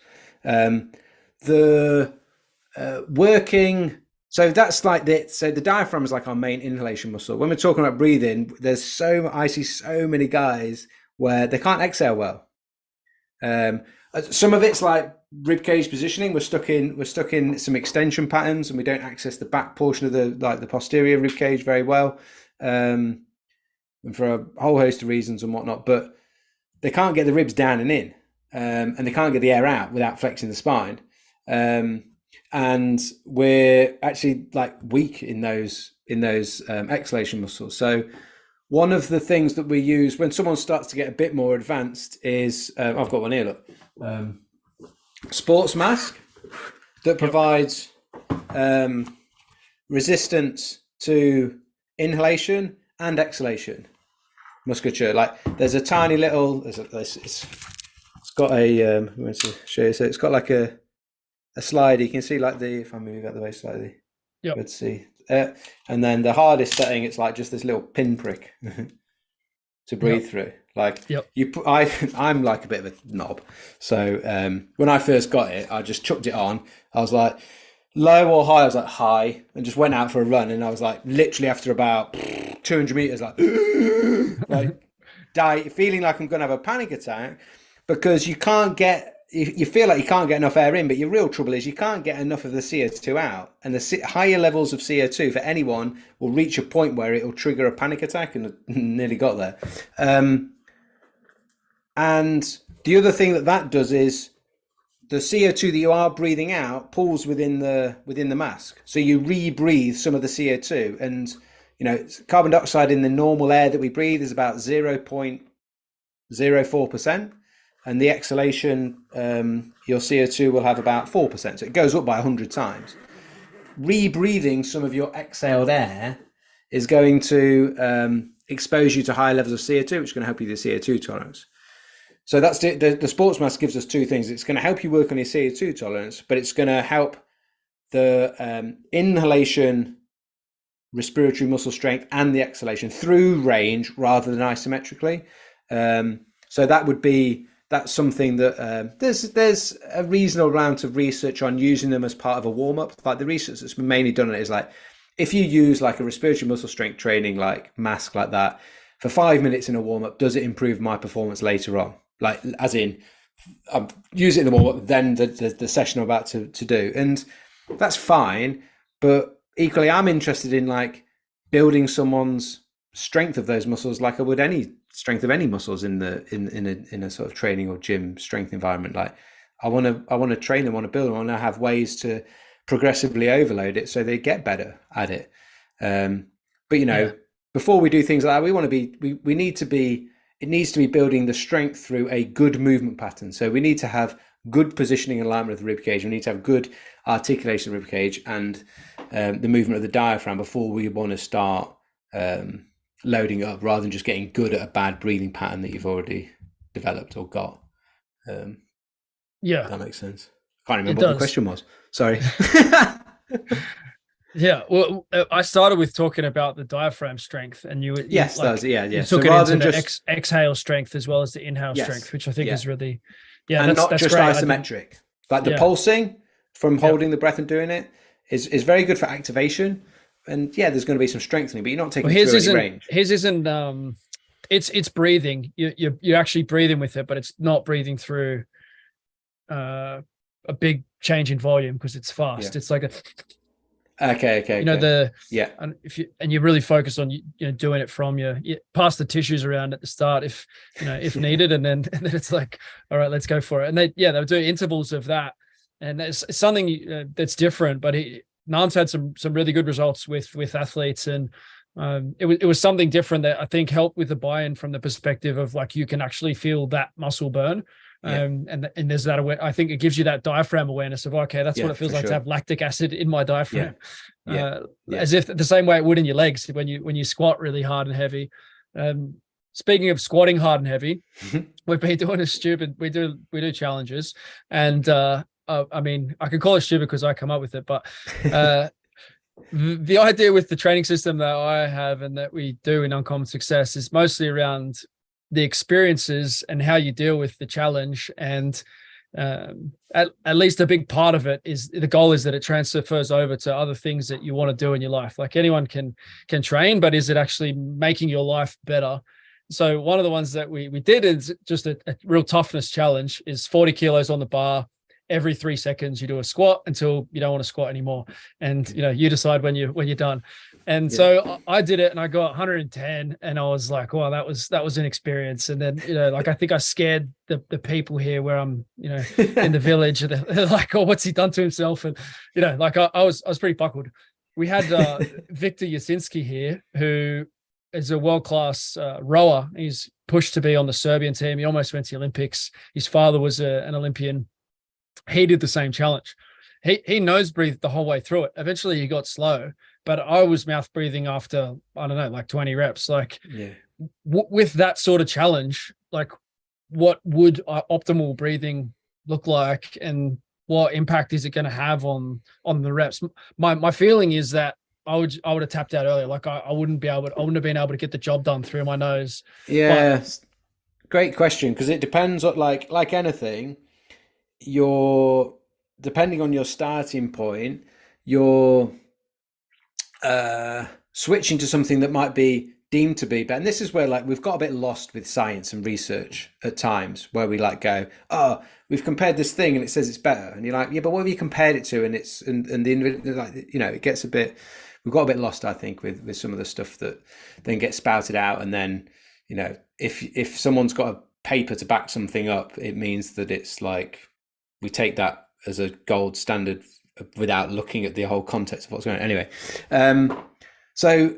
So that's like so the diaphragm is like our main inhalation muscle. When we're talking about breathing, I see so many guys where they can't exhale well. Some of it's like rib cage positioning. We're stuck in some extension patterns, and we don't access the back portion of the posterior rib cage very well, and for a whole host of reasons and whatnot. But they can't get the ribs down and in, and they can't get the air out without flexing the spine. And we're actually like weak in those exhalation muscles. So one of the things that we use when someone starts to get a bit more advanced is I've got one here, look, sports mask that provides resistance to inhalation and exhalation musculature. Like there's a tiny little, it's got a I'm going to show you. So it's got like a slide. You can see like if I move out the way slightly, let's see. And then the setting, it's like just this little pinprick to breathe through. Like I'm like a bit of a knob. So when I first got it, I just chucked it on. I was like low or high. I was like high, and just went out for a run. And I was like literally after about 200 meters, like feeling like I'm going to have a panic attack, because you feel like you can't get enough air in, but your real trouble is you can't get enough of the CO2 out. And the higher levels of CO2 for anyone will reach a point where it will trigger a panic attack, and nearly got there. And the other thing that does is the CO2 that you are breathing out pulls within the mask. So you rebreathe some of the CO2, and carbon dioxide in the normal air that we breathe is about 0.04%. And the exhalation, your CO2 will have about 4%. So it goes up by 100 times. Rebreathing some of your exhaled air is going to expose you to higher levels of CO2, which is going to help you with your CO2 tolerance. So that's the sports mask gives us two things. It's going to help you work on your CO2 tolerance, but it's going to help the inhalation, respiratory muscle strength, and the exhalation through range rather than isometrically. So that's something that there's a reasonable amount of research on using them as part of a warm-up. Like the research that's been mainly done on it is like, if you use like a respiratory muscle strength training like mask like that for 5 minutes in a warm-up, does it improve my performance later on? Like as in, use it in the warm-up, then the session I'm about to do. And that's fine, but equally I'm interested in like building someone's strength of those muscles like I would any strength of any muscles in a sort of training or gym strength environment. Like I want to train them, I want to build them, I want to have ways to progressively overload it so they get better at it. But before we do things like that, it needs to be building the strength through a good movement pattern. So we need to have good positioning and alignment of the rib cage. We need to have good articulation of the rib cage and the movement of the diaphragm before we want to start loading up, rather than just getting good at a bad breathing pattern that you've already developed or got. If that makes sense. I can't remember what the question was. Sorry. Well, I started with talking about the diaphragm strength, and you took So it into the exhale strength as well as the inhale strength, which I think is really and that's just great. Isometric. Like the pulsing from holding the breath and doing it is very good for activation. And there's going to be some strengthening, but you're not taking through any range. His isn't. It's breathing. You're actually breathing with it, but it's not breathing through a big change in volume because it's fast. It's like a. Okay. And if you really focus on doing it from your pass the tissues around at the start if needed, and then it's like, all right, let's go for it. And they'll do intervals of that, and it's something that's different, but Nam's had some really good results with athletes, and it was something different that I think helped with the buy-in from the perspective of like you can actually feel that muscle burn. And there's that I think it gives you that diaphragm awareness of what it feels like to have lactic acid in my diaphragm, as if the same way it would in your legs when you squat really hard and heavy. Speaking of squatting hard and heavy, we've been doing we do challenges, and I mean I can call it stupid because I come up with it, but the idea with the training system that I have and that we do in Uncommon Success is mostly around the experiences and how you deal with the challenge. And at least a big part of it is the goal is that it transfers over to other things that you want to do in your life. Like anyone can train, but is it actually making your life better? So one of the ones that we did is just a real toughness challenge is 40 kilos on the bar. Every 3 seconds you do a squat until you don't want to squat anymore. And, you decide when you're done. And so I did it and I got 110 and I was like, wow, that was an experience. And then, like, I think I scared the people here where I'm, in the village. They're like, oh, what's he done to himself? And, like I was pretty buckled. We had Victor Yasinski here, who is a world-class rower. He's pushed to be on the Serbian team. He almost went to the Olympics. His father was an Olympian. He did the same challenge. He nose breathed the whole way through it. Eventually he got slow, but I was mouth breathing after, I don't know, like 20 reps. Like with that sort of challenge, like what would optimal breathing look like and what impact is it going to have on the reps? My feeling is that I would have tapped out earlier. Like I wouldn't have been able to get the job done through my nose. Yeah. Great question. Cause it depends on like anything, depending on your starting point, you're switching to something that might be deemed to be better. And this is where like we've got a bit lost with science and research at times, where we like go, oh, we've compared this thing and it says it's better, and you're like, yeah, but what have you compared it to? And it's and the individual, like, it gets a bit, we've got a bit lost, I think, with some of the stuff that then gets spouted out. And then if someone's got a paper to back something up, it means that it's like we take that as a gold standard without looking at the whole context of what's going on. Anyway, so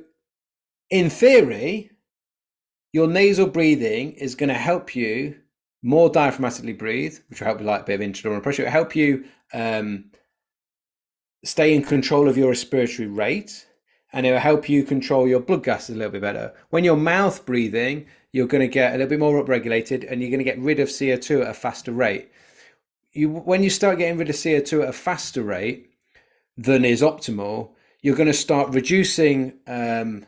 in theory, your nasal breathing is going to help you more diaphragmatically breathe, which will help you like a bit of intradural pressure. It will help you stay in control of your respiratory rate, and it will help you control your blood gases a little bit better. When you're mouth breathing, you're going to get a little bit more upregulated, and you're going to get rid of CO2 at a faster rate. When you start getting rid of CO2 at a faster rate than is optimal, you're going to start reducing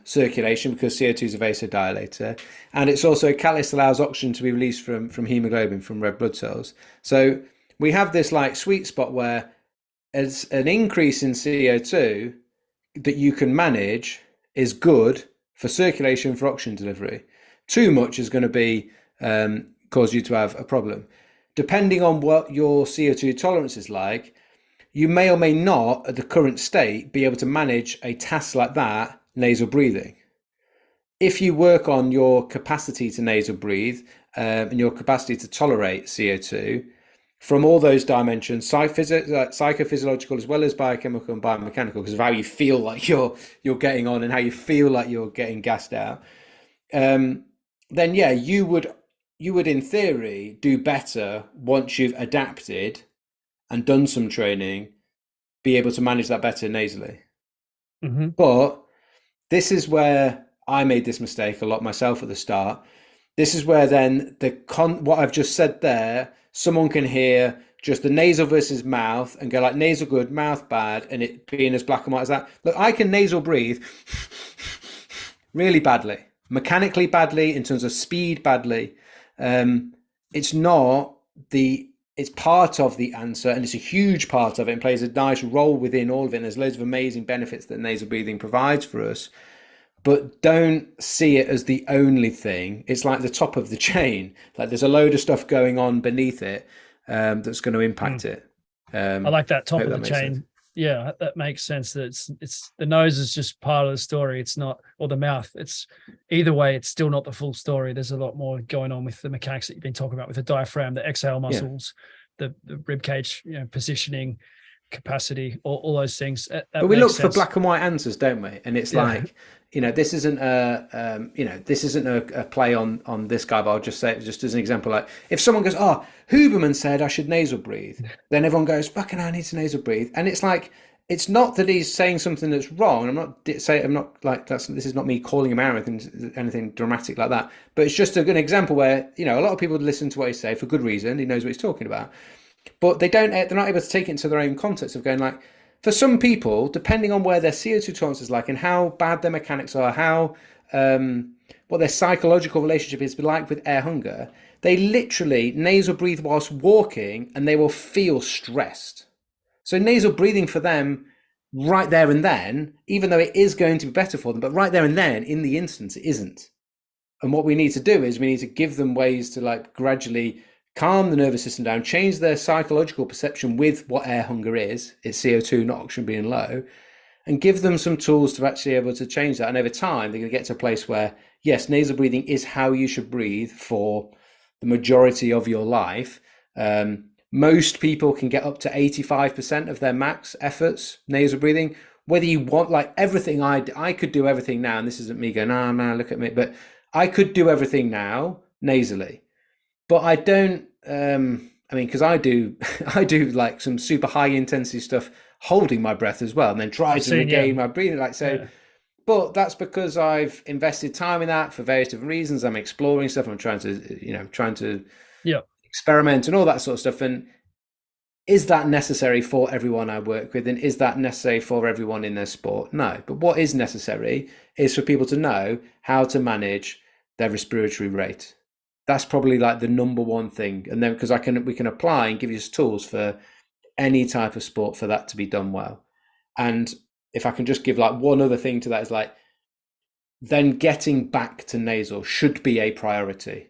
circulation, because CO2 is a vasodilator, and it's also a catalyst that allows oxygen to be released from hemoglobin, from red blood cells. So we have this like sweet spot where as an increase in CO2 that you can manage is good for circulation, for oxygen delivery. Too much is going to be cause you to have a problem. Depending on what your CO2 tolerance is like, you may or may not, at the current state, be able to manage a task like that, nasal breathing. If you work on your capacity to nasal breathe and your capacity to tolerate CO2, from all those dimensions, psychophysiological as well as biochemical and biomechanical, because of how you feel like you're getting on and how you feel like you're getting gassed out, then yeah, you would in theory do better once you've adapted and done some training, be able to manage that better nasally. Mm-hmm. But this is where I made this mistake a lot myself at the start. This is where then what I've just said there, someone can hear just the nasal versus mouth and go like nasal good, mouth bad, and it being as black and white as that. Look, I can nasal breathe really badly, mechanically badly, in terms of speed badly. It's part of the answer, and it's a huge part of it, and plays a nice role within all of it. And there's loads of amazing benefits that nasal breathing provides for us, but don't see it as the only thing. It's like the top of the chain. Like there's a load of stuff going on beneath it that's going to impact it. I like that top of the chain. Sense. Yeah, that makes sense. That it's the nose is just part of the story. It's not, or the mouth. It's either way, it's still not the full story. There's a lot more going on with the mechanics that you've been talking about, with the diaphragm, the exhale muscles, the rib cage, positioning, capacity, all those things. But we look for black and white answers, don't we? And it's like, this isn't a play on this guy, but I'll just say it just as an example. Like if someone goes, oh, Huberman said I should nasal breathe, then everyone goes, fucking I need to nasal breathe. And it's like, it's not that he's saying something that's wrong. This is not me calling him out or anything dramatic like that. But it's just a good example where, a lot of people listen to what he says for good reason. He knows what he's talking about. But they're not able to take it into their own context of going like, for some people, depending on where their CO2 tolerance is like and how bad their mechanics are, how what their psychological relationship is like with air hunger, they literally nasal breathe whilst walking and they will feel stressed. So nasal breathing for them right there and then, even though it is going to be better for them, but right there and then in the instance, it isn't. And what we need to do is we need to give them ways to like gradually calm the nervous system down, change their psychological perception with what air hunger is, it's CO2, not oxygen being low, and give them some tools to actually be able to change that. And over time, they're going to get to a place where, yes, nasal breathing is how you should breathe for the majority of your life. Most people can get up to 85% of their max efforts, nasal breathing. Whether you want like everything, I could do everything now, and this isn't me going, oh man, look at me, but I could do everything now nasally. But I don't, I mean, because I do like some super high intensity stuff, holding my breath as well, and then try to regain my breathing. Like so, yeah. But that's because I've invested time in that for various different reasons. I'm exploring stuff. I'm trying to experiment and all that sort of stuff. And is that necessary for everyone I work with? And is that necessary for everyone in their sport? No. But what is necessary is for people to know how to manage their respiratory rate. That's probably like the number one thing. And then because we can apply and give you tools for any type of sport for that to be done well. And if I can just give like one other thing to that is like, then getting back to nasal should be a priority.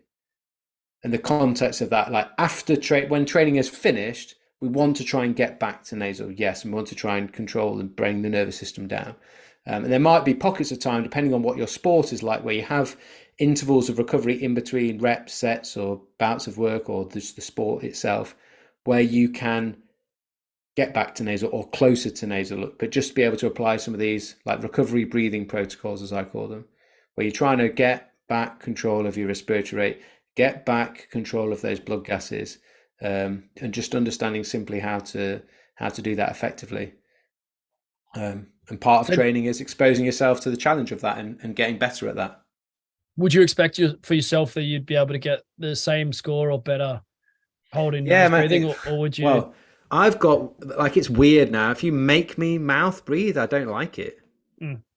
In the context of that, like after when training is finished, we want to try and get back to nasal. Yes. And we want to try and control and bring the nervous system down. And there might be pockets of time, depending on what your sport is like, where you have intervals of recovery in between reps, sets, or bouts of work, or just the sport itself, where you can get back to nasal or closer to nasal, but just be able to apply some of these like recovery breathing protocols, as I call them, where you're trying to get back control of your respiratory rate, get back control of those blood gases, and just understanding simply how to do that effectively. And part of training is exposing yourself to the challenge of that and getting better at that. Would you expect for yourself that you'd be able to get the same score or better holding breathing, or would you? Well, I've got like, it's weird now. If you make me mouth breathe, I don't like it.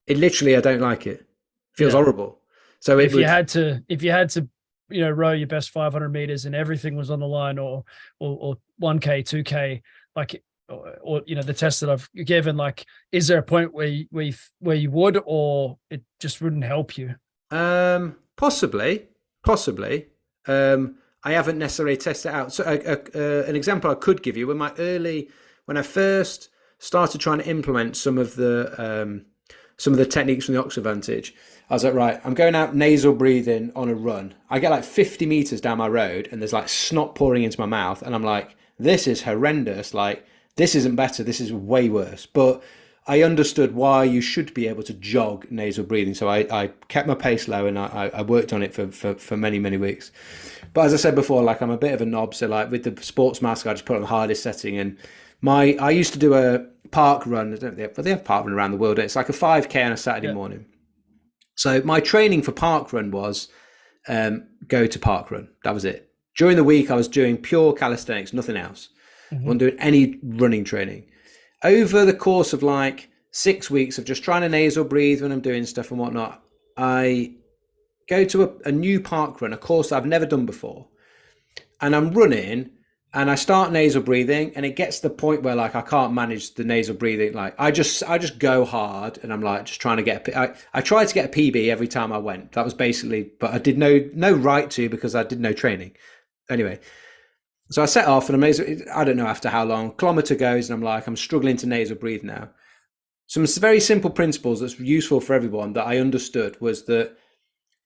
It literally, I don't like it. It feels horrible. So if you had to, row your best 500 meters and everything was on the line, or 1K, 2K, like, or the test that I've given, like, is there a point where you would, or it just wouldn't help you? Possibly. I haven't necessarily tested it out. So an example I could give you, when I first started trying to implement some of the techniques from the Oxyvantage, I was like, right, I'm going out nasal breathing on a run. I get like 50 meters down my road and there's like snot pouring into my mouth. And I'm like, this is horrendous. Like, this isn't better. This is way worse. But I understood why you should be able to jog nasal breathing. So I kept my pace low and I worked on it for many, many weeks. But as I said before, like, I'm a bit of a knob. So like with the sports mask, I just put on the hardest setting. And I used to do a park run. But they have park run around the world. It's like a 5K on a Saturday morning. So my training for park run was go to park run. That was it. During the week, I was doing pure calisthenics, nothing else. I wasn't doing any running training. Over the course of like 6 weeks of just trying to nasal breathe when I'm doing stuff and whatnot, I go to a new park run, a course I've never done before. And I'm running and I start nasal breathing and it gets to the point where like I can't manage the nasal breathing. Like I just go hard and I'm like just trying to get I tried to get a PB every time I went. That was basically, but I did no right to because I did no training. Anyway. So I set off and I don't know after how long, kilometer goes and I'm like, I'm struggling to nasal breathe now. Some very simple principles that's useful for everyone that I understood was that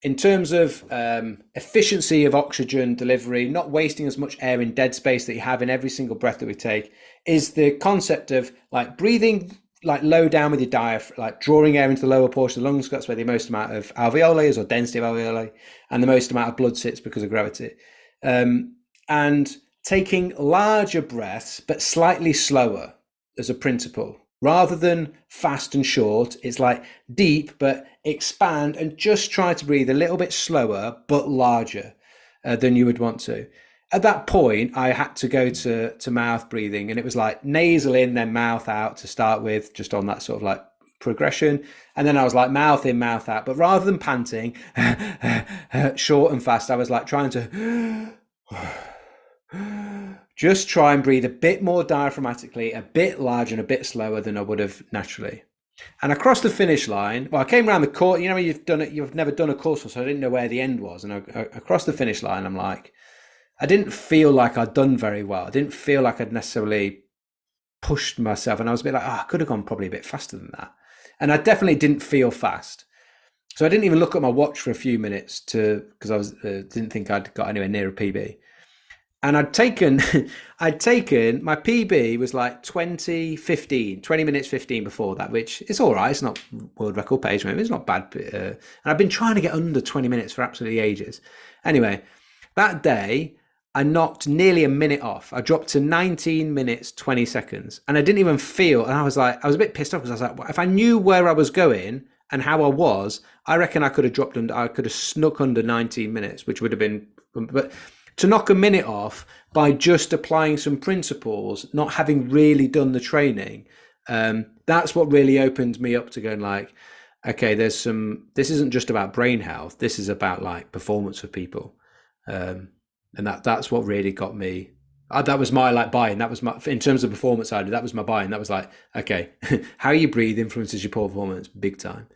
in terms of efficiency of oxygen delivery, not wasting as much air in dead space that you have in every single breath that we take, is the concept of like breathing like low down with your diaphragm, like drawing air into the lower portion of the lungs. That's where the most amount of alveoli is, or density of alveoli, and the most amount of blood sits because of gravity. And taking larger breaths, but slightly slower as a principle. Rather than fast and short, it's like deep, but expand and just try to breathe a little bit slower, but larger than you would want to. at that point, I had to go to mouth breathing, and it was like nasal in, then mouth out to start with, just on that sort of like progression. And then I was like mouth in, mouth out. But rather than panting, short and fast, I was like trying to just try and breathe a bit more diaphragmatically, a bit larger and a bit slower than I would have naturally. And across the finish line, well, I came around the course, you know, you've never done a course before, so I didn't know where the end was. And across the finish line, I'm like, I didn't feel like I'd done very well. I didn't feel like I'd necessarily pushed myself. And I was a bit like, I could have gone probably a bit faster than that. And I definitely didn't feel fast. So I didn't even look at my watch for a few minutes because I didn't think I'd got anywhere near a PB. And I'd taken my PB was like 20 minutes 15 before that, which is all right. It's not world record pace, maybe it's not bad. And I've been trying to get under 20 minutes for absolutely ages. Anyway, that day I knocked nearly a minute off. I dropped to 19 minutes, 20 seconds. And I didn't even feel, and I was a bit pissed off because I was like, well, if I knew where I was going and how I was, I reckon I could have snuck under 19 minutes, which would have been, but to knock a minute off by just applying some principles, not having really done the training, that's what really opened me up to going like, okay, this isn't just about brain health. This is about like performance for people. And that's what really got me. That was my like buy-in. That was my, in terms of performance side, that was my buy-in. That was like, okay, how you breathe influences your performance big time.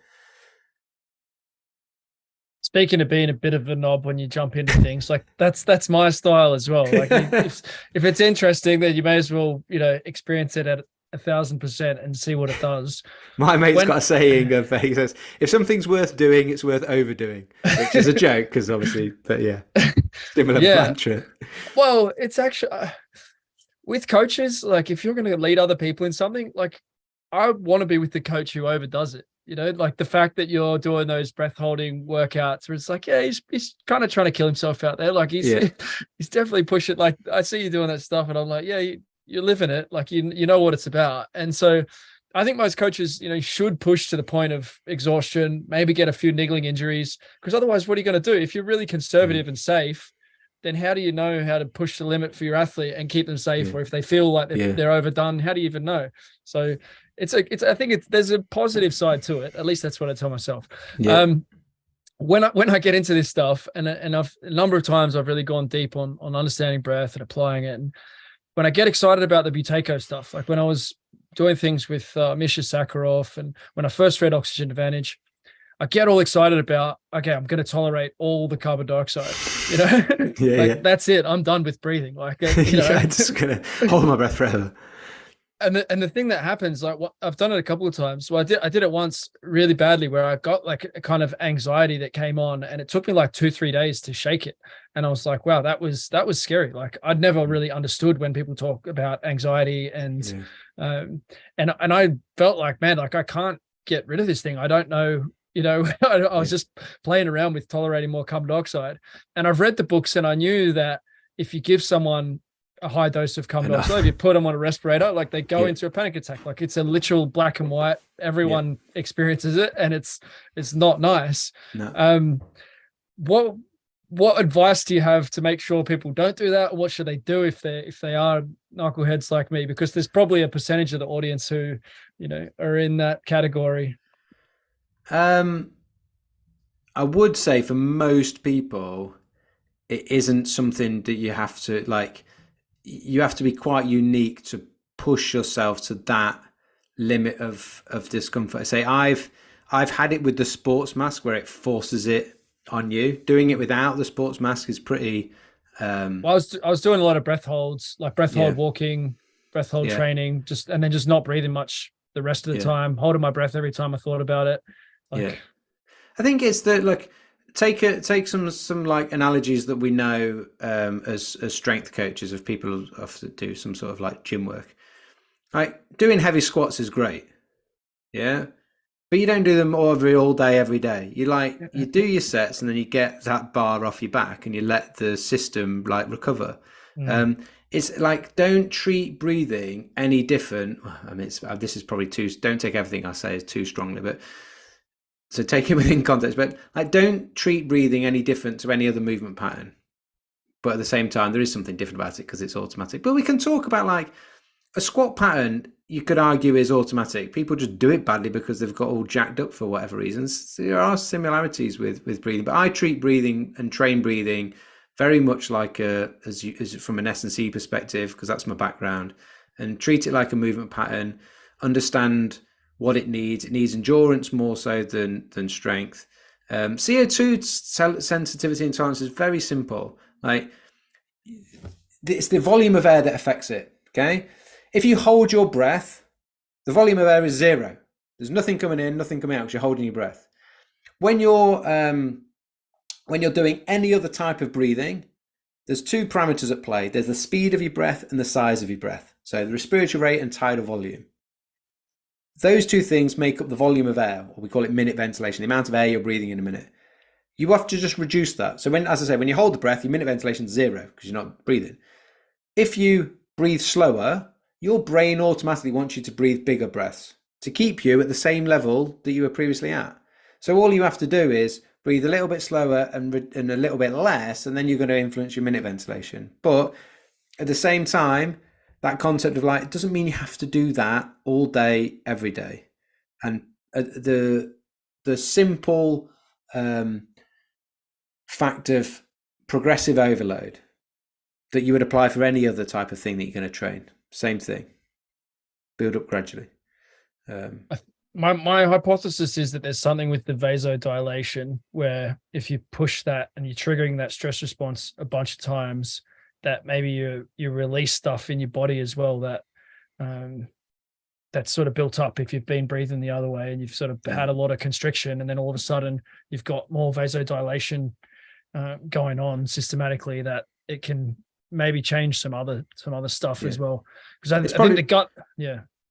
Speaking of being a bit of a knob when you jump into things, like that's my style as well. Like if it's interesting, then you may as well, you know, experience it at 1,000% and see what it does. My mate's got a saying of, he says, if something's worth doing, it's worth overdoing, which is a joke because obviously, but yeah, similar mantra. Well, it's actually with coaches, like if you're going to lead other people in something, like I want to be with the coach who overdoes it. You know, like the fact that you're doing those breath holding workouts where it's like, yeah, he's kind of trying to kill himself out there. Like he's definitely pushing. Like I see you doing that stuff and I'm like, yeah, you're living it. Like, you know what it's about. And so I think most coaches, you know, should push to the point of exhaustion, maybe get a few niggling injuries, because otherwise what are you going to do? If you're really conservative and safe, then how do you know how to push the limit for your athlete and keep them safe? Or if they feel like they're overdone, how do you even know? So I think there's a positive side to it. At least that's what I tell myself. Yeah. When I get into this stuff, and I've a number of times I've really gone deep on understanding breath and applying it. And when I get excited about the Buteyko stuff, like when I was doing things with Misha Sakharov, and when I first read Oxygen Advantage, I get all excited about, okay, I'm going to tolerate all the carbon dioxide, you know, that's it. I'm done with breathing. Like, you know, I'm just going to hold my breath forever. And the thing that happens, like what I've done it a couple of times. Well, I did it once really badly where I got like a kind of anxiety that came on, and it took me like 2-3 days to shake it. And I was like, wow, that was scary. Like I'd never really understood when people talk about anxiety and I felt like, man, like I can't get rid of this thing. I don't know, you know, I was just playing around with tolerating more carbon dioxide. And I've read the books and I knew that if you give someone a high dose of carbon dioxide, if you put them on a respirator, like they go into a panic attack. Like it's a literal black and white. Everyone experiences it, and it's not nice. No. What advice do you have to make sure people don't do that? Or what should they do if they are knuckleheads like me? Because there's probably a percentage of the audience who, you know, are in that category. I would say for most people, it isn't something that you have to like. You have to be quite unique to push yourself to that limit of discomfort. I say I've had it with the sports mask where it forces it on you. Doing it without the sports mask is pretty. Well, I was doing a lot of breath holds, like breath hold walking, breath hold training, and then just not breathing much the rest of the time, holding my breath every time I thought about it. Like, I think it's that like. Take some like analogies that we know as strength coaches of people who often do some sort of like gym work. Like doing heavy squats is great, but you don't do them all day every day. You do your sets and then you get that bar off your back and you let the system like recover. It's like don't treat breathing any different. I mean, this is probably don't take everything I say as too strongly, but. So take it within context, but like don't treat breathing any different to any other movement pattern. but at the same time, there is something different about it because it's automatic. But we can talk about like a squat pattern. You could argue is automatic. People just do it badly because they've got all jacked up for whatever reasons. There are similarities with breathing, but I treat breathing and train breathing very much like as from an S&C perspective, because that's my background, and treat it like a movement pattern. Understand what it needs. It needs endurance more so than strength. CO2 sensitivity and tolerance is very simple. Like, it's the volume of air that affects it. Okay. If you hold your breath, the volume of air is 0. There's nothing coming in, nothing coming out because you're holding your breath. When you're doing any other type of breathing, there's 2 parameters at play. There's the speed of your breath and the size of your breath. So the respiratory rate and tidal volume. Those 2 things make up the volume of air, or we call it minute ventilation, the amount of air you're breathing in a minute. You have to just reduce that. So when, as I say, when you hold the breath, your minute ventilation is 0 because you're not breathing. If you breathe slower, your brain automatically wants you to breathe bigger breaths to keep you at the same level that you were previously at. So all you have to do is breathe a little bit slower and a little bit less, and then you're going to influence your minute ventilation. But at the same time, that concept of like, it doesn't mean you have to do that all day, every day. And the simple fact of progressive overload that you would apply for any other type of thing that you're going to train. Same thing. Build up gradually. My hypothesis is that there's something with the vasodilation where if you push that and you're triggering that stress response a bunch of times, that maybe you release stuff in your body as well that's sort of built up if you've been breathing the other way and you've sort of had a lot of constriction, and then all of a sudden you've got more vasodilation going on systematically, that it can maybe change some other stuff as well. Because I think the gut,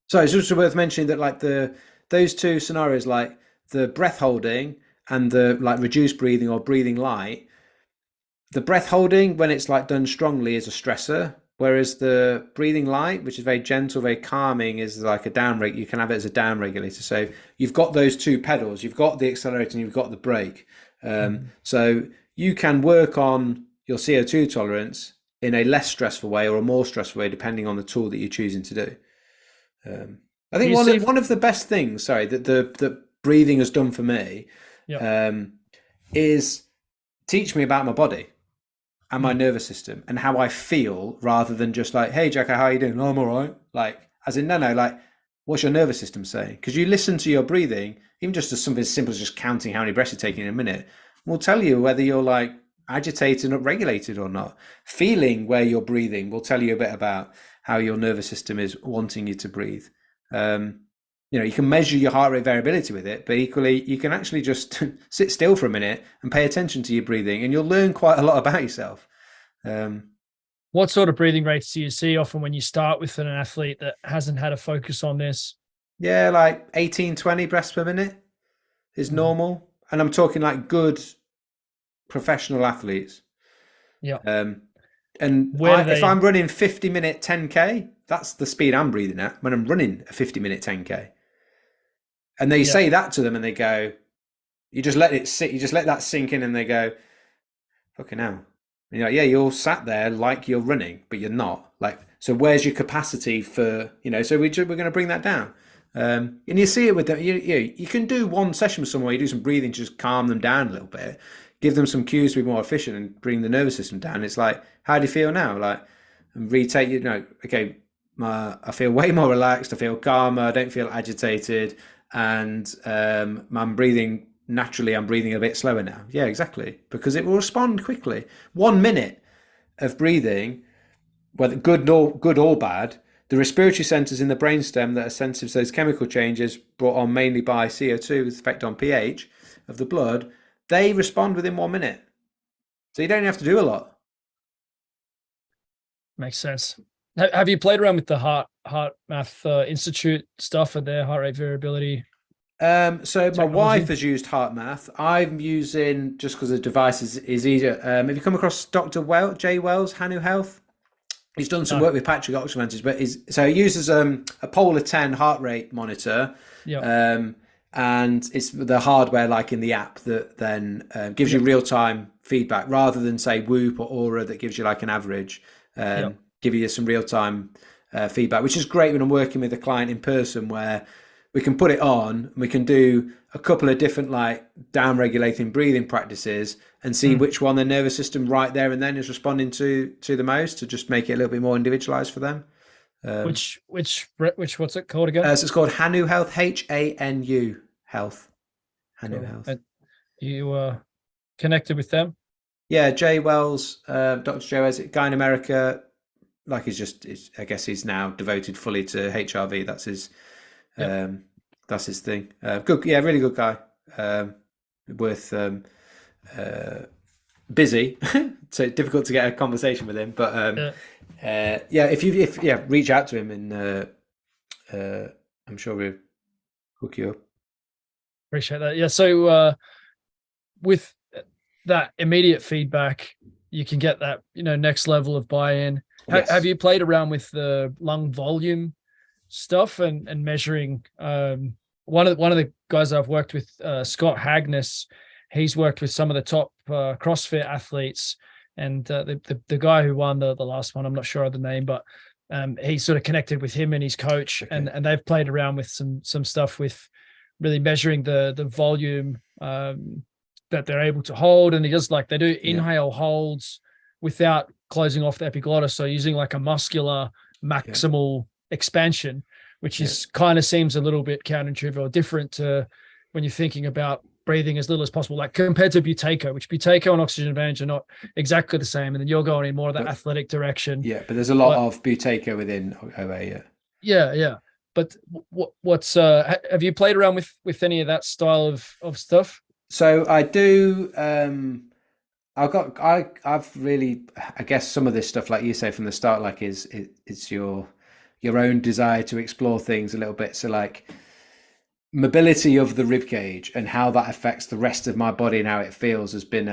So it's also worth mentioning that like those 2 scenarios, like the breath holding and the like reduced breathing or breathing light, the breath holding when it's like done strongly is a stressor, whereas the breathing light, which is very gentle, very calming, is like a down reg. You can have it as a down regulator. So you've got those 2 pedals. You've got the accelerator and you've got the brake. So you can work on your CO2 tolerance in a less stressful way or a more stressful way, depending on the tool that you're choosing to do. I think one of the best things, that breathing has done for me, is teach me about my body and my nervous system and how I feel, rather than just like, hey, Jacko, how are you doing? Oh, I'm all right. Like, as in, no, like, what's your nervous system saying? Because you listen to your breathing, even just as something as simple as just counting how many breaths you're taking in a minute, will tell you whether you're like agitated or regulated or not. Feeling where you're breathing will tell you a bit about how your nervous system is wanting you to breathe. You can measure your heart rate variability with it, but equally you can actually just sit still for a minute and pay attention to your breathing, and you'll learn quite a lot about yourself. What sort of breathing rates do you see often when you start with an athlete that hasn't had a focus on this? Yeah, like 18, 20 breaths per minute is normal. And I'm talking like good professional athletes. Yeah. And if I'm running 50-minute 10K, that's the speed I'm breathing at when I'm running a 50-minute 10K. And they say that to them and they go, you just let it sit, you just let that sink in, and they go, fucking hell. And you're like, yeah, you're sat there like you're running, but you're not. Like, so where's your capacity for, so we're going to bring that down. And you see it with them. You can do one session with someone where you do some breathing to just calm them down a little bit, give them some cues to be more efficient and bring the nervous system down. It's like, how do you feel now? Like, and retake, okay, I feel way more relaxed. I feel calmer. I don't feel agitated. And I'm breathing naturally. I'm breathing a bit slower now. Yeah, exactly. Because it will respond quickly. 1 minute of breathing, whether good or bad, the respiratory centers in the brainstem that are sensitive to those chemical changes brought on mainly by CO2 with effect on pH of the blood, they respond within 1 minute. So you don't have to do a lot. Makes sense. Have you played around with the Heart Math Institute stuff and their heart rate variability? So my wife has used Heart Math. I'm using, just because the device is easier. Have you come across Dr. Jay Wells, Hanu Health? He's done some work with Patrick Oxyvantage, but he uses a Polar 10 heart rate monitor. and it's the hardware like in the app that then gives you real-time feedback rather than say Whoop or Aura that gives you like an average. Give you some real-time feedback, which is great when I'm working with a client in person, where we can put it on and we can do a couple of different like down regulating breathing practices and see which one the nervous system right there and then is responding to the most, to just make it a little bit more individualized for them. Which what's it called again? So it's called Hanu Health, HANU Health. Hanu Health. And you connected with them? Yeah, Jay Wells, Dr. Jay Wells, guy in America. Like I guess he's now devoted fully to HRV. That's his thing. Good, yeah, really good guy. Worth busy, so difficult to get a conversation with him. But if reach out to him and I'm sure we'll hook you up. Appreciate that. Yeah. So with that immediate feedback, you can get that next level of buy-in. Yes. Have you played around with the lung volume stuff and measuring? One of the guys I've worked with, Scott Hagness, he's worked with some of the top CrossFit athletes, and the guy who won the last one, I'm not sure of the name, but he sort of connected with him and his coach, and they've played around with some stuff with really measuring the volume that they're able to hold, and they do inhale holds without closing off the epiglottis, so using like a muscular maximal expansion, which is kind of seems a little bit counterintuitive or different to when you're thinking about breathing as little as possible, like compared to Buteyko, which Buteyko and Oxygen Advantage are not exactly the same, and then you're going in more of that athletic direction. Yeah, but there's a lot of Buteyko within OA. Yeah. But what's have you played around with any of that style of stuff? So I do. I've really, I guess some of this stuff, like you say from the start, like it's your own desire to explore things a little bit. So like mobility of the rib cage and how that affects the rest of my body and how it feels has been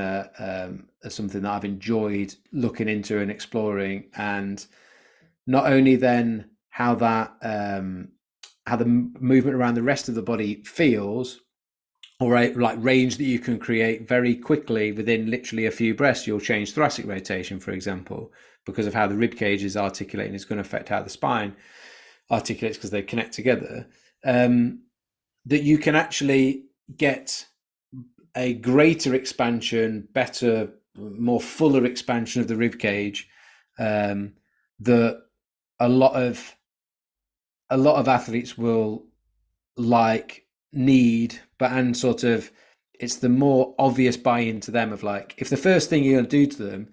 something that I've enjoyed looking into and exploring. And not only then how that how the movement around the rest of the body feels, or like range that you can create very quickly within literally a few breaths. You'll change thoracic rotation, for example, because of how the rib cage is articulating. It's going to affect how the spine articulates because they connect together. That you can actually get a greater expansion, better, more fuller expansion of the rib cage. That a lot of athletes will need, and sort of it's the more obvious buy-in to them of like, if the first thing you're going to do to them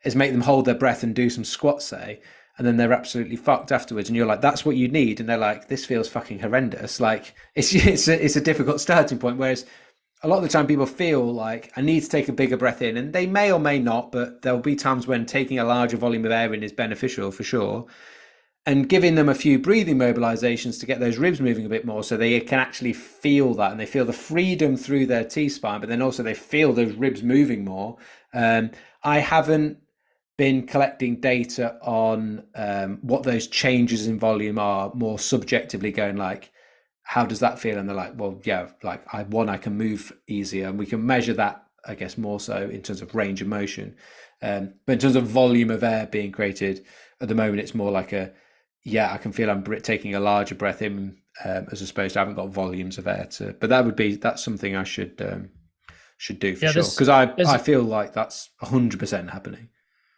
is make them hold their breath and do some squats, say, and then they're absolutely fucked afterwards, and you're like, that's what you need, and they're like, this feels fucking horrendous. Like it's a difficult starting point. Whereas a lot of the time people feel like, I need to take a bigger breath in, and they may or may not, but there'll be times when taking a larger volume of air in is beneficial for sure. And giving them a few breathing mobilizations to get those ribs moving a bit more, so they can actually feel that, and they feel the freedom through their T-spine, but then also they feel those ribs moving more. I haven't been collecting data on what those changes in volume are, more subjectively going like, how does that feel? And they're like, well, yeah, like I can move easier, and we can measure that, I guess, more so in terms of range of motion. But in terms of volume of air being created, at the moment, it's more like I can feel I'm taking a larger breath in, as opposed to I haven't got volumes of air to. But that's something I should do for sure, because I feel like that's 100% happening.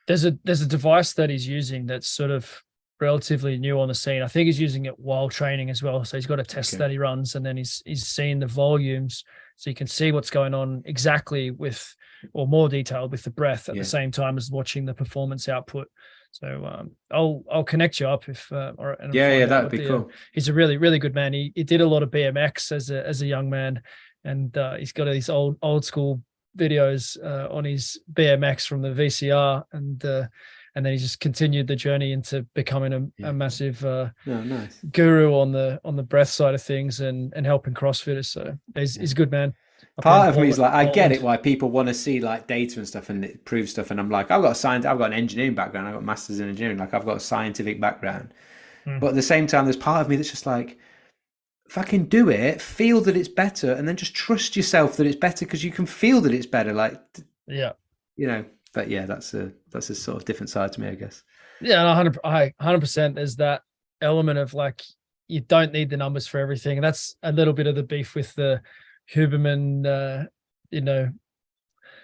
There's a device that he's using that's sort of relatively new on the scene. I think he's using it while training as well. So he's got a test that he runs, and then he's seeing the volumes, so you can see what's going on exactly with, or more detailed with the breath at the same time as watching the performance output. So I'll connect you up if that'd be cool. He's a really, really good man. He did a lot of BMX as a young man, and he's got these old school videos on his BMX from the VCR, and then he just continued the journey into becoming a massive guru on the breath side of things and helping CrossFitters. So he's a good man. Part of me is like, I get it why people want to see like data and stuff and it proves stuff, and I'm like, I've got an engineering background, I've got a master's in engineering, like I've got a scientific background, but at the same time there's part of me that's just like, fucking do it, feel that it's better, and then just trust yourself that it's better, because you can feel that it's better. Like, yeah, you know, but yeah, that's a sort of different side to me, I guess. Yeah, and 100%. There's that element of like, you don't need the numbers for everything, and that's a little bit of the beef with the Huberman,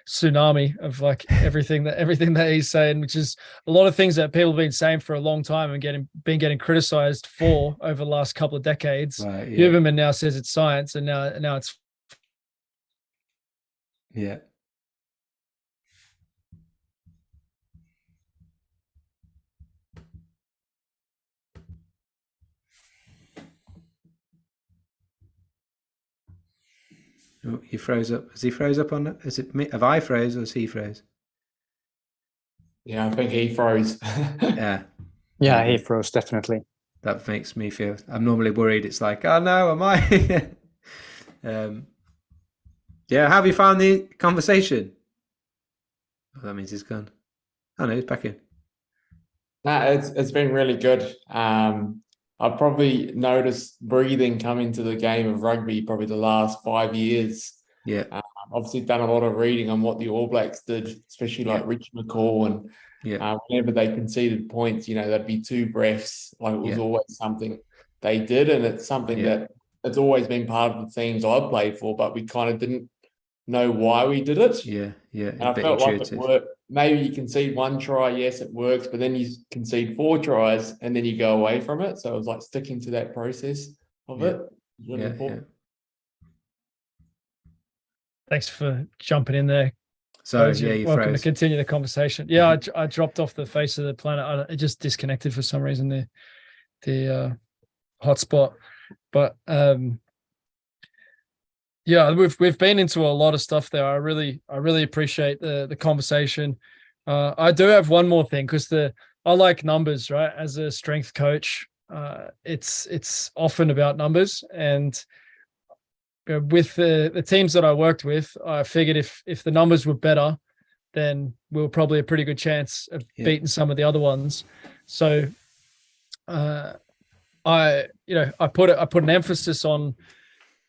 tsunami of like everything that he's saying, which is a lot of things that people have been saying for a long time and getting criticized for over the last couple of decades. Right, yeah. Huberman now says it's science, and now it's yeah. Oh, he froze up. Has he froze up on it? Is it me? Have I froze or has he froze? Yeah, I think he froze. Yeah, he froze, definitely. That makes me feel, I'm normally worried. It's like, oh no, am I? Yeah, how have you found the conversation? Oh, that means he's gone. Oh no, he's back in. No, it's been really good. I've probably noticed breathing come into the game of rugby probably the last 5 years. Yeah. Obviously done a lot of reading on what the All Blacks did, especially like Rich McCaw, and whenever they conceded points, there'd be 2 breaths. Like, it was always something they did, and it's something that it's always been part of the teams I've played for, but we kind of didn't know why we did it. Yeah. And I felt like it worked. Maybe you concede 1 try, yes, it works, but then you concede 4 tries and then you go away from it. So it was like sticking to that process of it. Really important. Thanks for jumping in there. So you welcome froze. to continue the conversation. Yeah, I dropped off the face of the planet. It just disconnected for some reason, the hotspot. But yeah, we've been into a lot of stuff there. I really appreciate the conversation. I do have one more thing, because I like numbers, right? As a strength coach, it's often about numbers, and with the teams that I worked with, I figured if the numbers were better, then we were probably a pretty good chance of beating some of the other ones. So I put an emphasis on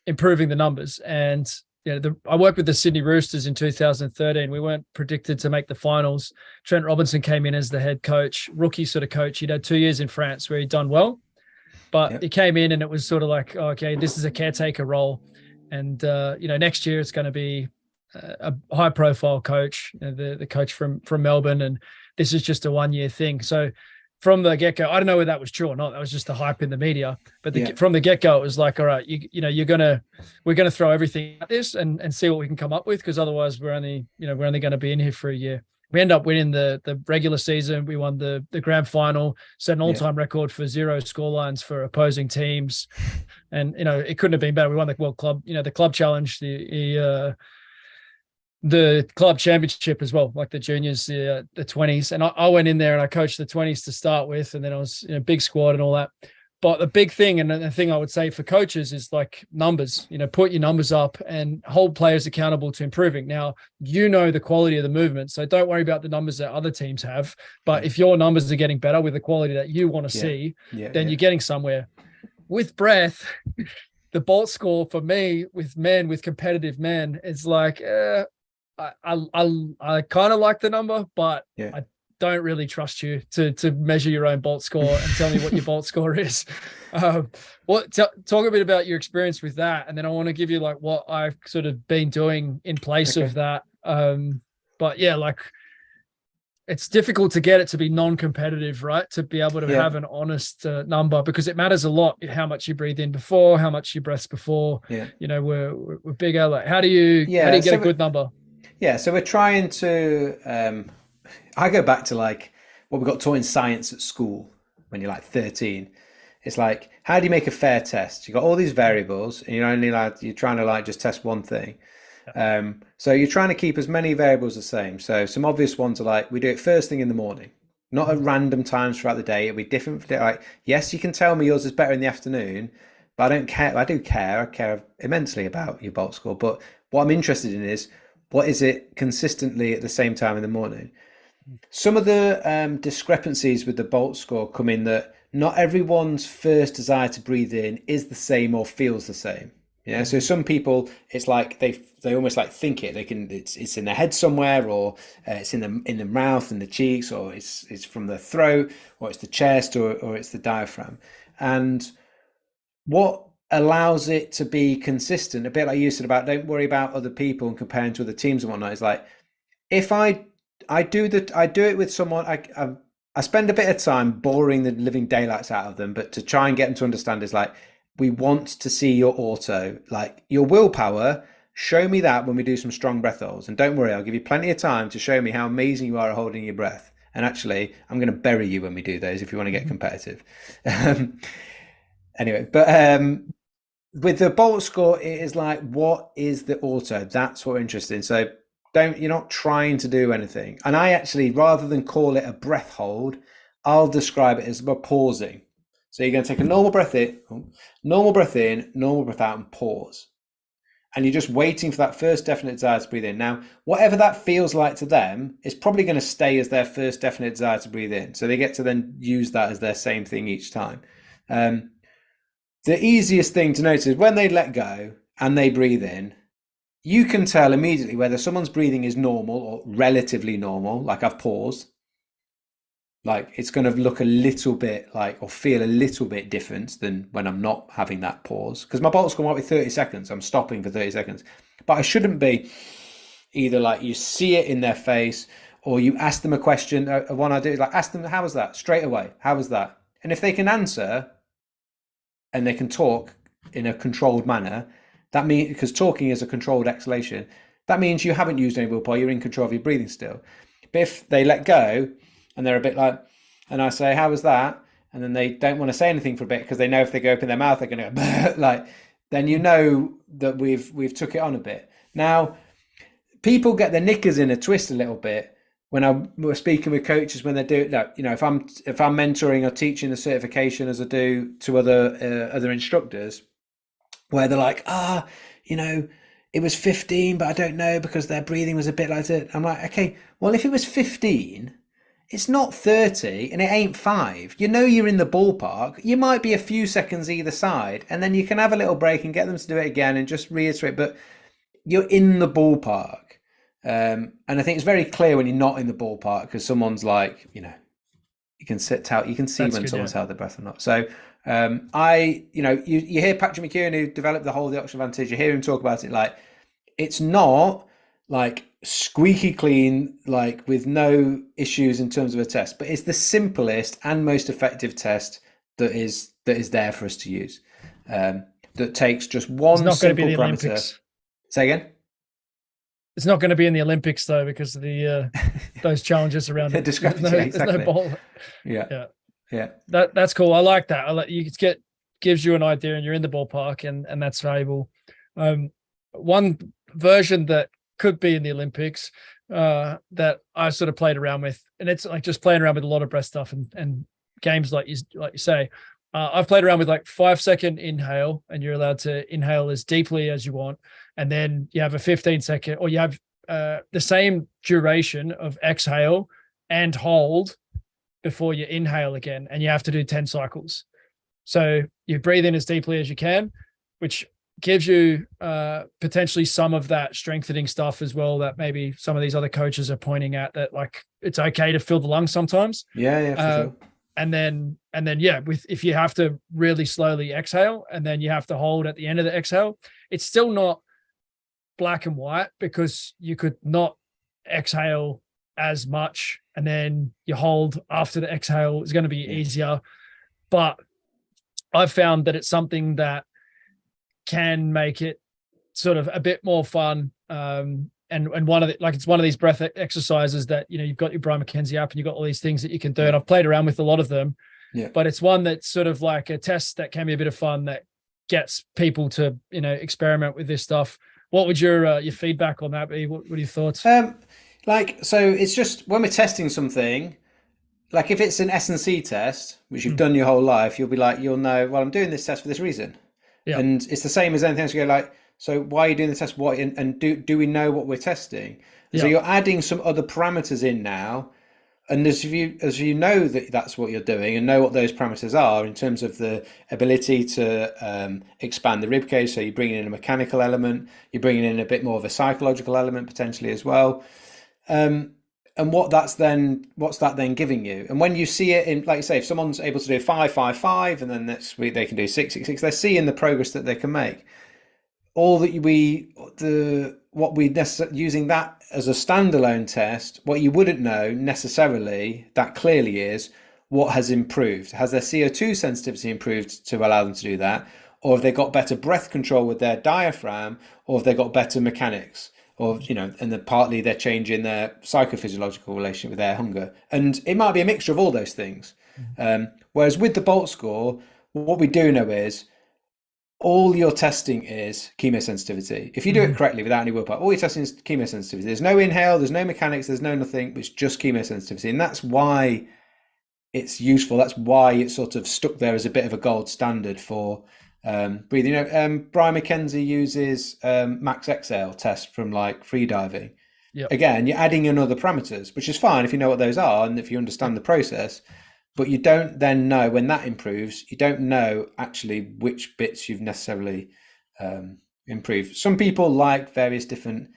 improving the numbers. And I worked with the Sydney Roosters in 2013. We weren't predicted to make the finals. Trent Robinson came in as the head coach, rookie sort of coach. He'd had 2 years in France where he'd done well, but he came in and it was sort of like, okay, this is a caretaker role. And, next year it's going to be a high profile coach, the coach from Melbourne. And this is just a 1 year thing. So from the get-go, I don't know whether that was true or not. That was just the hype in the media. But from the get-go, it was like, all right, we're gonna throw everything at this and see what we can come up with, because otherwise we're only going to be in here for a year. We end up winning the regular season. We won the grand final, set an all-time record for 0 scorelines for opposing teams, and it couldn't have been better. We won the World Club, the Club Challenge, the club championship as well, like the juniors, the 20s. And I went in there and I coached the 20s to start with, and then I was big squad and all that. But the big thing, and the thing I would say for coaches, is like numbers. Put your numbers up and hold players accountable to improving. Now, the quality of the movement, so don't worry about the numbers that other teams have. But if your numbers are getting better with the quality that you want to see, then you're getting somewhere. With breath, the bolt score for me with competitive men is like, I kind of like the number, but I don't really trust you to measure your own bolt score and tell me what your bolt score is. Talk a bit about your experience with that, and then I want to give you like what I've sort of been doing in place of that. But yeah, like, it's difficult to get it to be non-competitive, right? To be able to have an honest number, because it matters a lot how much you breathe in before, how much you breath before. We're bigger. Like, how do you get a good number? Yeah, so we're trying to, I go back to like what we got taught in science at school when you're like 13. It's like, how do you make a fair test? You got all these variables and you're trying to like just test one thing. So you're trying to keep as many variables the same. So some obvious ones are like, we do it first thing in the morning, not at random times throughout the day. It'll be different. Like, yes, you can tell me yours is better in the afternoon, but I don't care. I care immensely about your bolt score. But what I'm interested in is, what is it consistently at the same time in the morning? Some of the discrepancies with the bolt score come in that not everyone's first desire to breathe in is the same or feels the same. Yeah. So some people, it's like they almost like think it. They can, it's in their head somewhere, or it's in the mouth and the cheeks, or it's from the throat, or it's the chest, or it's the diaphragm. And what allows it to be consistent, a bit like you said about don't worry about other people and comparing to other teams and whatnot, is like, if I do it with someone, I spend a bit of time boring the living daylights out of them, but to try and get them to understand is like, we want to see your auto, like your willpower. Show me that when we do some strong breath holds, and don't worry, I'll give you plenty of time to show me how amazing you are at holding your breath. And actually, I'm going to bury you when we do those if you want to get competitive. Anyway, but with the Bolt score, it is like, what is the auto? That's what we're interested in. So you're not trying to do anything. And I actually, rather than call it a breath hold, I'll describe it as pausing. So you're going to take a normal breath in, normal breath out, and pause. And you're just waiting for that first definite desire to breathe in. Now, whatever that feels like to them is probably going to stay as their first definite desire to breathe in. So they get to then use that as their same thing each time. The easiest thing to notice is when they let go and they breathe in, you can tell immediately whether someone's breathing is normal or relatively normal, like I've paused. Like it's going to look a little bit like, or feel a little bit different than when I'm not having that pause. Because my Bolt score might be 30 seconds. I'm stopping for 30 seconds. But I shouldn't be either like you see it in their face, or you ask them a question. One I do is like, ask them, how was that? Straight away. How was that? And if they can answer and they can talk in a controlled manner, that means, because talking is a controlled exhalation, that means you haven't used any willpower, you're in control of your breathing still. But if they let go and they're a bit like, and I say, how was that? And then they don't want to say anything for a bit because they know if they go open their mouth, they're going to go, like, then you know that we've took it on a bit. Now, people get their knickers in a twist a little bit when we're speaking with coaches when they do it. Like, you know, if I'm mentoring or teaching the certification as I do to other instructors, where they're like, you know, it was 15, but I don't know because their breathing was a bit like that. I'm like, okay, well, if it was 15, it's not 30 and it ain't 5. You know, you're in the ballpark. You might be a few seconds either side, and then you can have a little break and get them to do it again and just reiterate, but you're in the ballpark. And I think it's very clear when you're not in the ballpark, because someone's like, you know, you can see when someone's held their breath or not. So you hear Patrick McKeown, who developed the whole of the oxygen advantage, you hear him talk about it like it's not like squeaky clean, like with no issues in terms of a test, but it's the simplest and most effective test that is there for us to use. That takes just one simple parameter. Say again? It's not going to be in the Olympics though, because of the those challenges around it. There's no ball. Yeah. That's cool. I like that. Gives you an idea, and you're in the ballpark, and that's valuable. One version that could be in the Olympics that I sort of played around with, and it's like just playing around with a lot of breath stuff and games like you say. I've played around with like 5-second inhale, and you're allowed to inhale as deeply as you want, and then you have a 15-second, or you have the same duration of exhale and hold before you inhale again, and you have to do 10 cycles. So you breathe in as deeply as you can, which gives you potentially some of that strengthening stuff as well that maybe some of these other coaches are pointing at, that like it's okay to fill the lungs sometimes. Yeah, for sure. And then if you have to really slowly exhale and then you have to hold at the end of the exhale, it's still not black and white, because you could not exhale as much and then you hold after the exhale is going to be easier. But I've found that it's something that can make it sort of a bit more fun. And it's one of these breath exercises that, you know, you've got your Brian McKenzie app and you've got all these things that you can do. And I've played around with a lot of them, but it's one that's sort of like a test that can be a bit of fun, that gets people to, you know, experiment with this stuff. What would your feedback on that be? What are your thoughts? So it's just when we're testing something, like if it's an S&C test, which you've done your whole life, you'll know, well, I'm doing this test for this reason. Yeah. And it's the same as anything else. You go like, so why are you doing the test? What, and do we know what we're testing? So you're adding some other parameters in now and as you know that's what you're doing and know what those parameters are in terms of the ability to expand the rib cage, so you're bringing in a mechanical element, you're bringing in a bit more of a psychological element potentially as well, and what's that then giving you? And when you see it in, like you say, if someone's able to do 5-5-5 and then next week they can do 6-6-6, they're seeing the progress that they can make. Using that as a standalone test, what you wouldn't know necessarily that clearly is what has improved. Has their CO2 sensitivity improved to allow them to do that? Or have they got better breath control with their diaphragm? Or have they got better mechanics? Or, and then partly they're changing their psychophysiological relationship with their hunger. And it might be a mixture of all those things. Whereas with the Bolt score, what we do know is all your testing is chemosensitivity. If you do it correctly without any willpower, all your testing is chemosensitivity. There's no inhale, there's no mechanics, there's no nothing, it's just chemosensitivity. And that's why it's useful. That's why it's sort of stuck there as a bit of a gold standard for breathing. Brian McKenzie uses max exhale test from like free diving. Yep. Again, you're adding in other parameters, which is fine if you know what those are and if you understand the process. But you don't then know when that improves, you don't know actually which bits you've necessarily improved. Some people like various different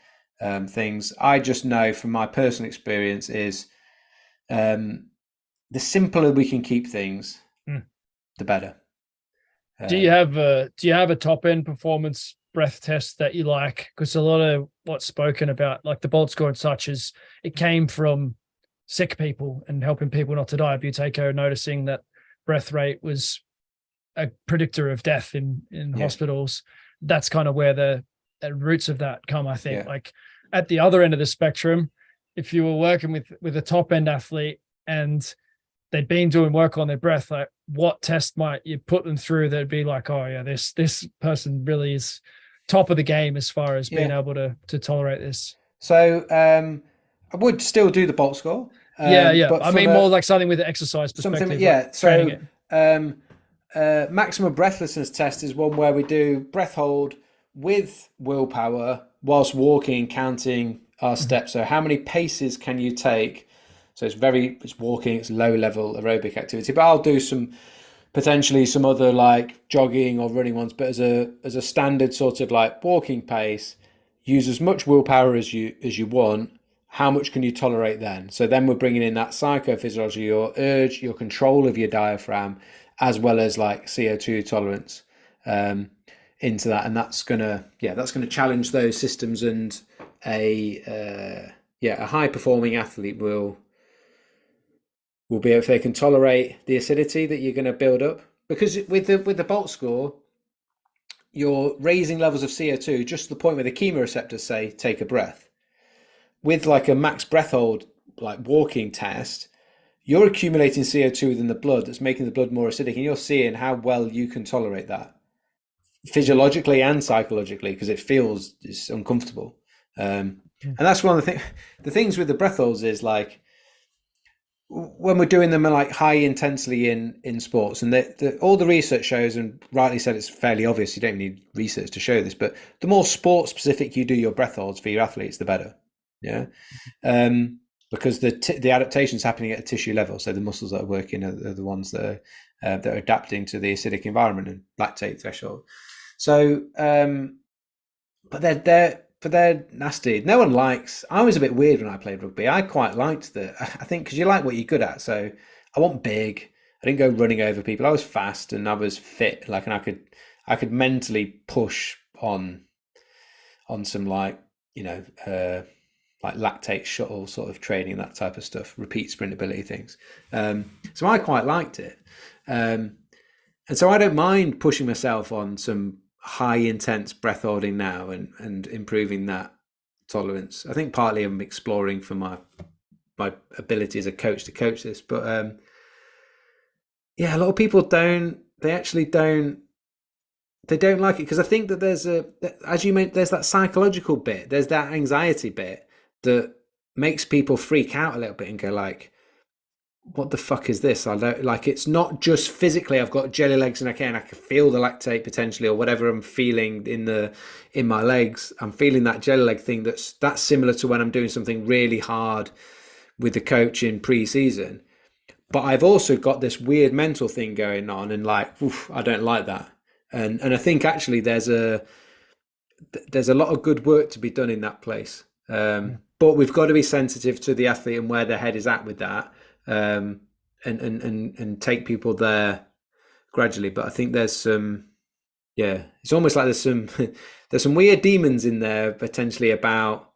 things. I just know from my personal experience is the simpler we can keep things, the better. Do you have a top end performance breath test that you like? Because a lot of what's spoken about, like the Bolt score and such, is it came from sick people and helping people not to die. Buteyko noticing that breath rate was a predictor of death in hospitals. That's kind of where the roots of that come, I think. Like at the other end of the spectrum, if you were working with a top end athlete and they'd been doing work on their breath, like what test might you put them through that'd be like, oh yeah, this person really is top of the game as far as being able to tolerate this? So I would still do the Bolt score. But I mean, more like something with the exercise perspective. Maximum breathlessness test is one where we do breath hold with willpower whilst walking, counting our steps. So how many paces can you take? So it's walking, it's low level aerobic activity, but I'll do potentially some other like jogging or running ones, but as a standard sort of like walking pace, use as much willpower as you want. How much can you tolerate then? So then we're bringing in that psychophysiology, your urge, your control of your diaphragm, as well as like CO2 tolerance into that. And that's gonna challenge those systems. And a high performing athlete will be able, if they can tolerate the acidity that you're going to build up. Because with the Bolt score, you're raising levels of CO2 just to the point where the chemoreceptors say take a breath. With like a max breath hold, like walking test, you're accumulating CO2 within the blood that's making the blood more acidic, and you're seeing how well you can tolerate that physiologically and psychologically, because it's uncomfortable. And that's one of the things with the breath holds is like when we're doing them like high intensely in sports, and all the research shows, and rightly said, it's fairly obvious, you don't need research to show this, but the more sport specific you do your breath holds for your athletes, the better. Because the adaptation is happening at a tissue level, so the muscles that are working are the ones that are adapting to the acidic environment and lactate threshold. So but they're nasty. No one likes. I was a bit weird when I played rugby. I quite liked I think because you like what you're good at. So I wasn't big. I didn't go running over people. I was fast and I was fit. Like, and I could mentally push on some like like lactate shuttle sort of training, that type of stuff, repeat sprint ability things. So I quite liked it. And so I don't mind pushing myself on some high intense breath holding now and improving that tolerance. I think partly I'm exploring for my ability as a coach to coach this, but a lot of people don't like it, because I think that there's as you mentioned, there's that psychological bit, there's that anxiety bit that makes people freak out a little bit and go like, what the fuck is this? I don't like, it's not just physically I've got jelly legs and I can feel the lactate potentially, or whatever I'm feeling in my legs. I'm feeling that jelly leg thing that's similar to when I'm doing something really hard with the coach in pre-season. But I've also got this weird mental thing going on, and like, oof, I don't like that. And I think actually there's a lot of good work to be done in that place. But we've got to be sensitive to the athlete and where their head is at with that, and take people there gradually. But I think there's some, it's almost like there's some weird demons in there potentially about,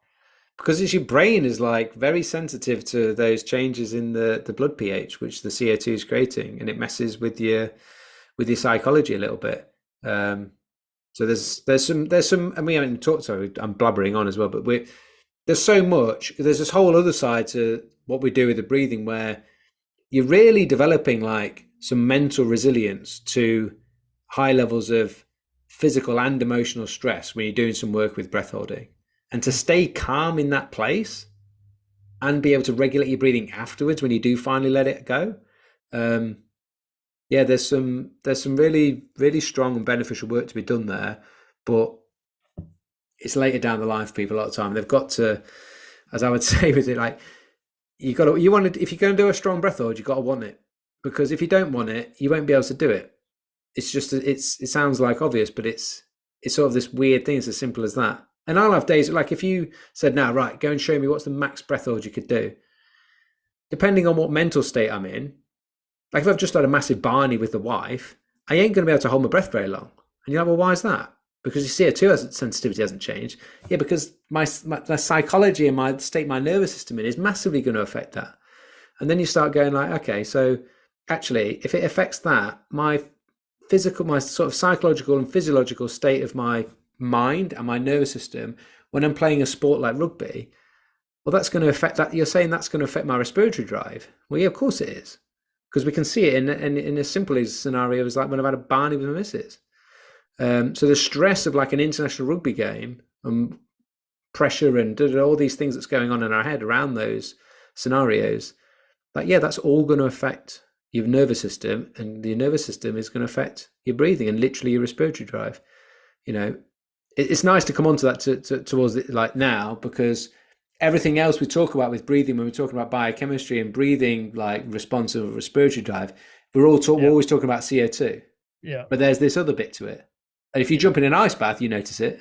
because it's your brain is like very sensitive to those changes in the blood pH, which the CO2 is creating, and it messes with your psychology a little bit. So there's some, and we haven't talked. So I'm blabbering on as well, but there's so much. There's this whole other side to what we do with the breathing, where you're really developing like some mental resilience to high levels of physical and emotional stress when you're doing some work with breath holding. And to stay calm in that place and be able to regulate your breathing afterwards when you do finally let it go. There's some really, really strong and beneficial work to be done there, but it's later down the line for people a lot of the time. They've got to, as I would say with it, like if you're going to do a strong breath hold, you've got to want it, because if you don't want it, you won't be able to do it. It's just, it sounds like obvious, but it's sort of this weird thing. It's as simple as that. And I'll have days like, if you said, now, right, go and show me what's the max breath hold you could do. Depending on what mental state I'm in, like if I've just had a massive barney with the wife, I ain't going to be able to hold my breath very long. And you're like, well, why is that? Because your CO2 sensitivity hasn't changed. Yeah, because my psychology and my state my nervous system in is massively going to affect that. And then you start going like, okay, so actually, if it affects that, my sort of psychological and physiological state of my mind and my nervous system when I'm playing a sport like rugby, well, that's going to affect that. You're saying that's going to affect my respiratory drive. Well, yeah, of course it is, because we can see it in as simple as scenario as like when I've had a barney with my missus. So the stress of like an international rugby game and pressure and all these things that's going on in our head around those scenarios, like, yeah, that's all going to affect your nervous system, and the nervous system is going to affect your breathing and literally your respiratory drive. You know, it's nice to come onto that towards it like now, because everything else we talk about with breathing, when we're talking about biochemistry and breathing, like responsive respiratory drive, we're always talking about CO2. Yeah. But there's this other bit to it. And if you jump in an ice bath, you notice it.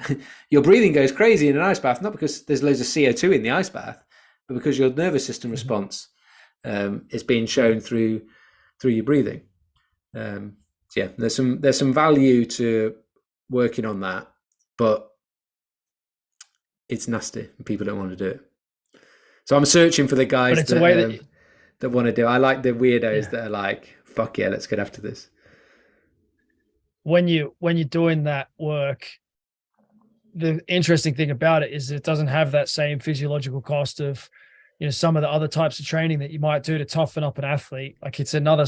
Your breathing goes crazy in an ice bath, not because there's loads of CO2 in the ice bath, but because your nervous system response is being shown through your breathing. There's some value to working on that, but it's nasty and people don't want to do it. So I'm searching for the guys that want to do it. I like the weirdos that are like, fuck yeah, let's get after this. When you're doing that work, the interesting thing about it is it doesn't have that same physiological cost of, you know, some of the other types of training that you might do to toughen up an athlete. Like it's another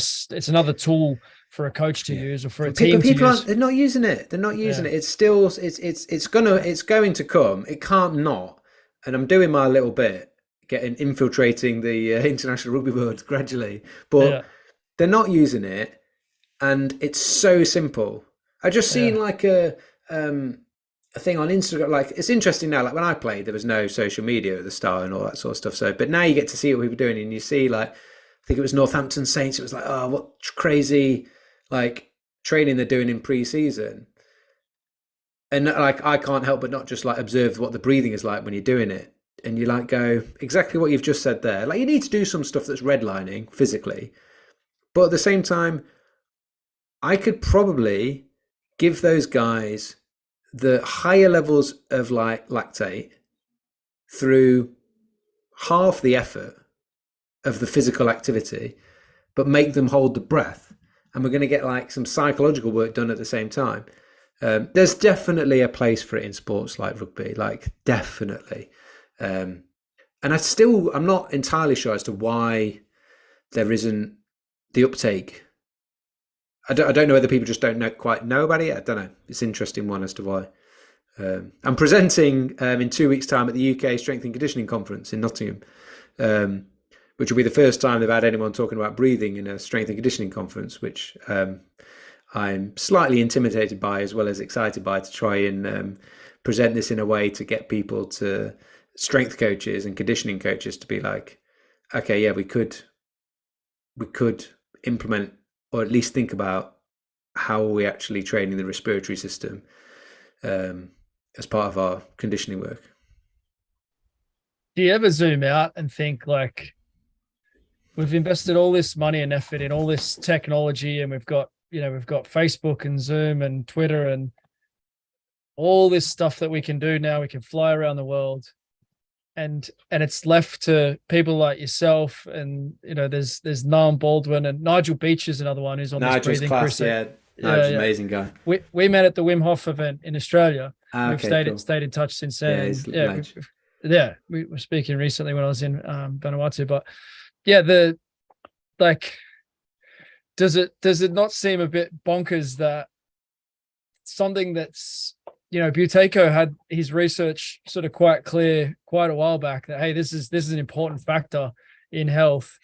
tool for a coach to use, or for a team to use. They're not using it. They're not using it. It's still, it's going to come. It can't not. And I'm doing my little bit, infiltrating the international rugby world gradually, but they're not using it. And it's so simple. I just seen like a thing on Instagram. Like, it's interesting now, like when I played, there was no social media at the start and all that sort of stuff. So, but now you get to see what people are doing, and you see, like, I think it was Northampton Saints. It was like, oh, what crazy like training they're doing in pre-season. And like, I can't help but not just like observe what the breathing is like when you're doing it. And you like go exactly what you've just said there. Like, you need to do some stuff that's redlining physically, but at the same time, I could probably give those guys the higher levels of like lactate through half the effort of the physical activity, but make them hold the breath. And we're going to get like some psychological work done at the same time. There's definitely a place for it in sports like rugby, like definitely. And I'm not entirely sure as to why there isn't the uptake. I don't know whether people just don't quite know about it. I don't know. It's an interesting one as to why. I'm presenting in 2 weeks' time at the UK Strength and Conditioning Conference in Nottingham, which will be the first time they've had anyone talking about breathing in a strength and conditioning conference, which I'm slightly intimidated by as well as excited by, to try and present this in a way to get people to strength coaches and conditioning coaches to be like, okay, yeah, we could implement, or at least think about, how are we actually training the respiratory system as part of our conditioning work. Do you ever zoom out and think, like, we've invested all this money and effort in all this technology, and we've got Facebook and Zoom and Twitter and all this stuff that we can do now. We can fly around the world, and it's left to people like yourself, and there's Noam Baldwin, and Nigel Beach is another one who's on this breathing crusade. Nigel's amazing guy. We met at the Wim Hof event in Australia. We've Okay, stayed in touch since then. We were speaking recently when I was in Vanuatu, but does it not seem a bit bonkers that something that's, Buteyko had his research sort of quite clear quite a while back that, hey, this is an important factor in health.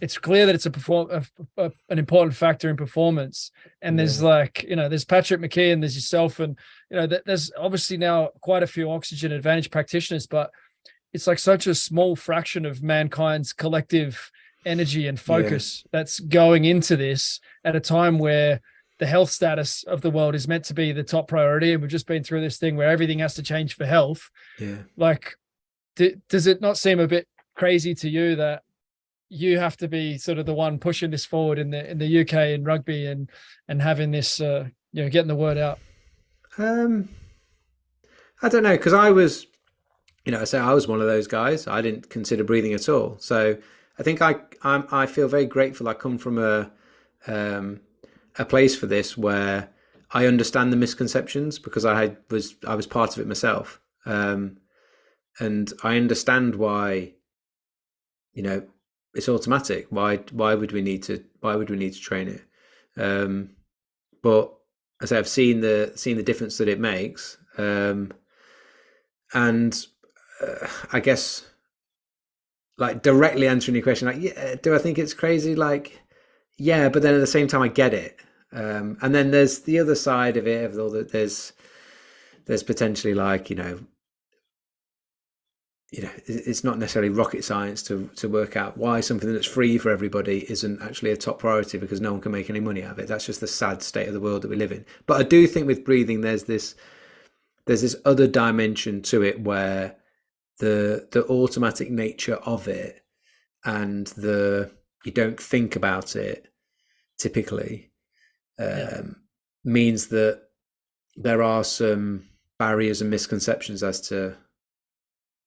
It's clear that it's an important factor in performance. And there's there's Patrick McKee and there's yourself, and there's obviously now quite a few Oxygen Advantage practitioners, but it's like such a small fraction of mankind's collective energy and focus that's going into this at a time where the health status of the world is meant to be the top priority. And we've just been through this thing where everything has to change for health. Yeah. Like, does it not seem a bit crazy to you that you have to be sort of the one pushing this forward in the UK in rugby and having this, getting the word out? I don't know, because I was, I was one of those guys. I didn't consider breathing at all. So I think I feel very grateful. I come from a place for this where I understand the misconceptions, because I was part of it myself, and I understand why, it's automatic. Why would we need to train it? But as I've seen the difference that it makes, and I guess, like, directly answering your question, like, do I think it's crazy? Like, yeah, but then at the same time, I get it. And then there's the other side of it, of all that. There's potentially, like, it's not necessarily rocket science to work out why something that's free for everybody isn't actually a top priority, because no one can make any money out of it. That's just the sad state of the world that we live in. But I do think with breathing, there's this other dimension to it, where the automatic nature of it, and you don't think about it typically, means that there are some barriers and misconceptions as to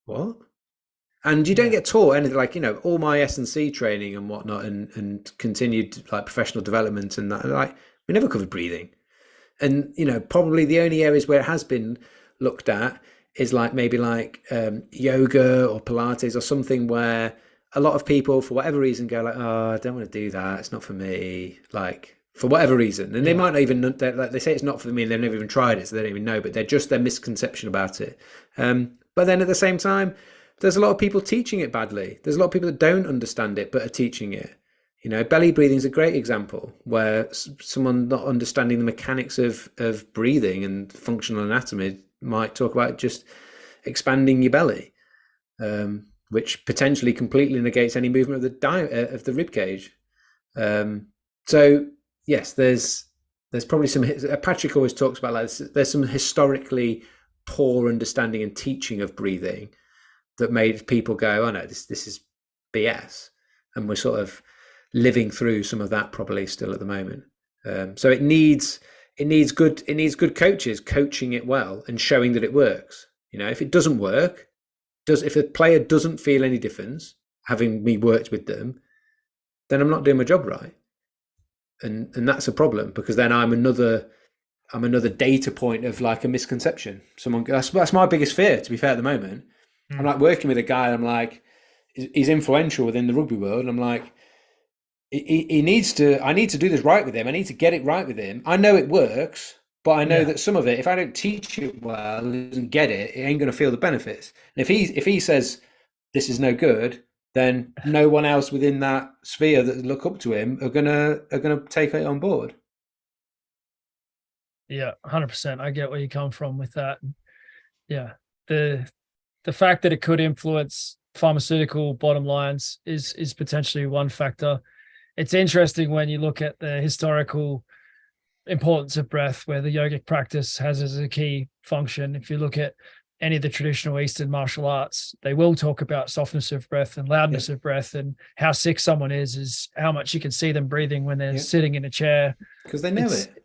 what, and you don't get taught anything, like, all my S&C training and whatnot, and continued, like, professional development and that, like, we never covered breathing. And probably the only areas where it has been looked at is maybe yoga or Pilates or something, where a lot of people, for whatever reason, go like, oh, I don't want to do that, it's not for me, like, for whatever reason. And they might not even, like, they say it's not for me and they've never even tried it, so they don't even know, but they're just their misconception about it. But then at the same time, there's a lot of people teaching it badly. There's a lot of people that don't understand it but are teaching it. Belly breathing is a great example, where someone not understanding the mechanics of breathing and functional anatomy might talk about just expanding your belly, which potentially completely negates any movement of the rib cage. So yes, there's probably some. Patrick always talks about, like, there's some historically poor understanding and teaching of breathing that made people go, oh no, this is BS, and we're sort of living through some of that probably still at the moment. So it needs good coaches coaching it well and showing that it works. If it doesn't work, if a player doesn't feel any difference having me worked with them, then I'm not doing my job right, and that's a problem, because then I'm another data point of, like, a misconception. That's my biggest fear, to be fair, at the moment. I'm like working with a guy, and I'm like, he's influential within the rugby world, and I'm like, I need to do this right with him. I need to get it right with him. I know it works, but I know that some of it, if I don't teach it well, he doesn't get it, he ain't going to feel the benefits. And if he says this is no good, then no one else within that sphere that look up to him are gonna take it on board. Yeah, 100%. I get where you come from with that. Yeah, the the fact that it could influence pharmaceutical bottom lines is potentially one factor. It's interesting when you look at the historical importance of breath, where the yogic practice has as a key function. If you look at any of the traditional Eastern martial arts, they will talk about softness of breath and loudness of breath, and how sick someone is how much you can see them breathing when they're sitting in a chair. Because they know it.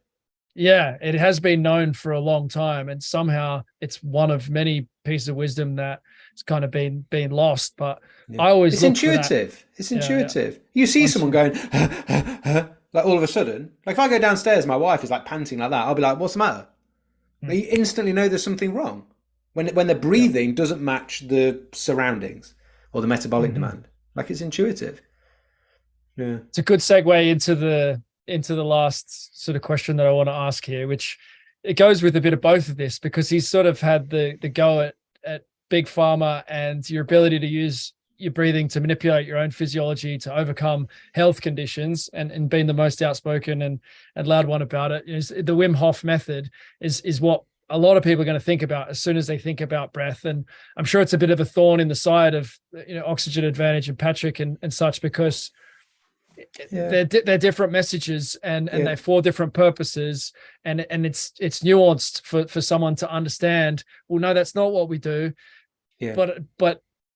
Yeah, it has been known for a long time, and somehow it's one of many pieces of wisdom that it's kind of been lost. But I always it's intuitive. It's intuitive. You see someone going like all of a sudden, like if I go downstairs, my wife is like panting like that, I'll be like, what's the matter? Like, you instantly know there's something wrong when the breathing doesn't match the surroundings or the metabolic demand. Like, it's intuitive. Yeah, it's a good segue into the last sort of question that I want to ask here, which it goes with a bit of both of this, because he's sort of had the go at big pharma and your ability to use your breathing to manipulate your own physiology to overcome health conditions, and being the most outspoken and loud one about it. The Wim Hof method is what a lot of people are going to think about as soon as they think about breath. And I'm sure it's a bit of a thorn in the side of, Oxygen Advantage and Patrick and such, because they're different messages and they're for different purposes, and it's nuanced for someone to understand, well, no, that's not what we do. But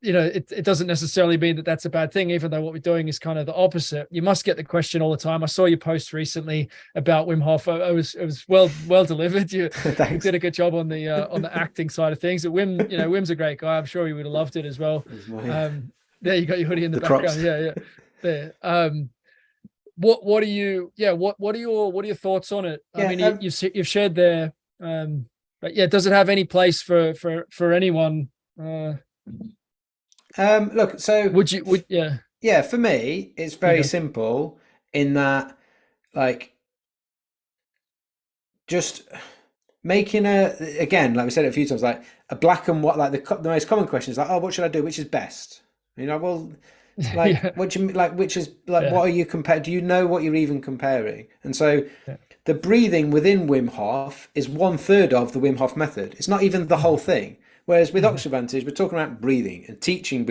it doesn't necessarily mean that that's a bad thing, even though what we're doing is kind of the opposite. You must get the question all the time. I saw your post recently about Wim Hof. It was well delivered. You did a good job on the acting side of things. Wim's a great guy. I'm sure he would have loved it as well. There you got your hoodie in the background. Props. There. What are your thoughts on it? I mean, you've shared there, but does it have any place for anyone? Look, so for me, it's very simple in that, like, just making again, like we said it a few times, like a black and white, like the most common question is like, oh, what should I do? Which is best? Well, like, what do you like? Which is like, what are you comparing? Do you know what you're even comparing? And so the breathing within Wim Hof is 1/3 of the Wim Hof method. It's not even the whole thing. Whereas with Oxygen Advantage, we're talking about breathing and teaching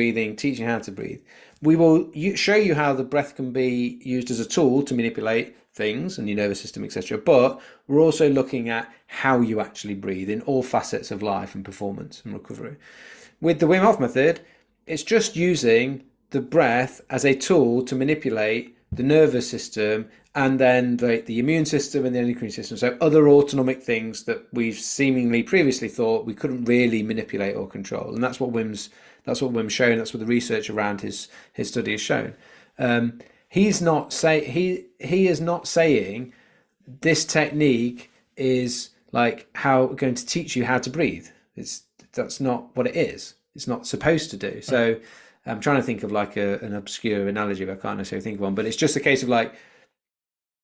how to breathe. We will show you how the breath can be used as a tool to manipulate things and your nervous system, etc. But we're also looking at how you actually breathe in all facets of life and performance and recovery. With the Wim Hof method, it's just using the breath as a tool to manipulate the nervous system and then the immune system and the endocrine system. So other autonomic things that we've seemingly previously thought we couldn't really manipulate or control. And that's what Wim's shown. That's what the research around his study has shown. He is not saying this technique is like how we're going to teach you how to breathe. That's not what it is. It's not supposed to do. So I'm trying to think of like an obscure analogy, but I can't necessarily think of one. But it's just a case of like,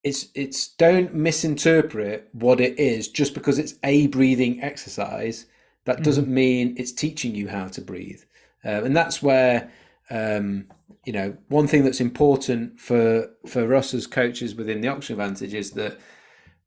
it's don't misinterpret what it is just because it's a breathing exercise. That doesn't mean it's teaching you how to breathe. And that's where, one thing that's important for us as coaches within the Oxygen Advantage is that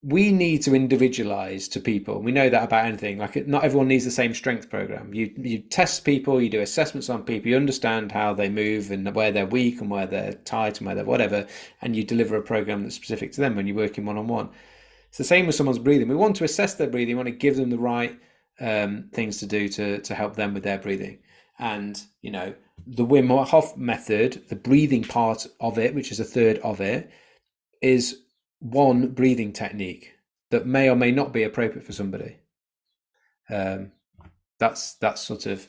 we need to individualize to people. We know that about anything. Like, not everyone needs the same strength program. You test people, you do assessments on people, you understand how they move and where they're weak and where they're tight and where they're whatever, and you deliver a program that's specific to them when you're working one-on-one. It's the same with someone's breathing. We want to assess their breathing. We want to give them the right things to do to help them with their breathing. And, the Wim Hof method, the breathing part of it, which is 1/3 of it, is one breathing technique that may or may not be appropriate for somebody. That's sort of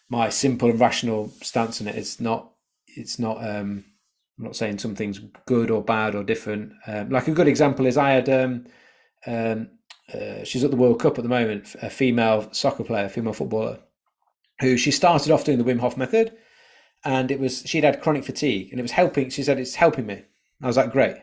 my simple and rational stance on it. I'm not saying something's good or bad or different. Like a good example is I had she's at the World Cup at the moment, a female soccer player, female footballer, who she started off doing the Wim Hof method, and she'd had chronic fatigue and it was helping. She said, it's helping me. I was like, great.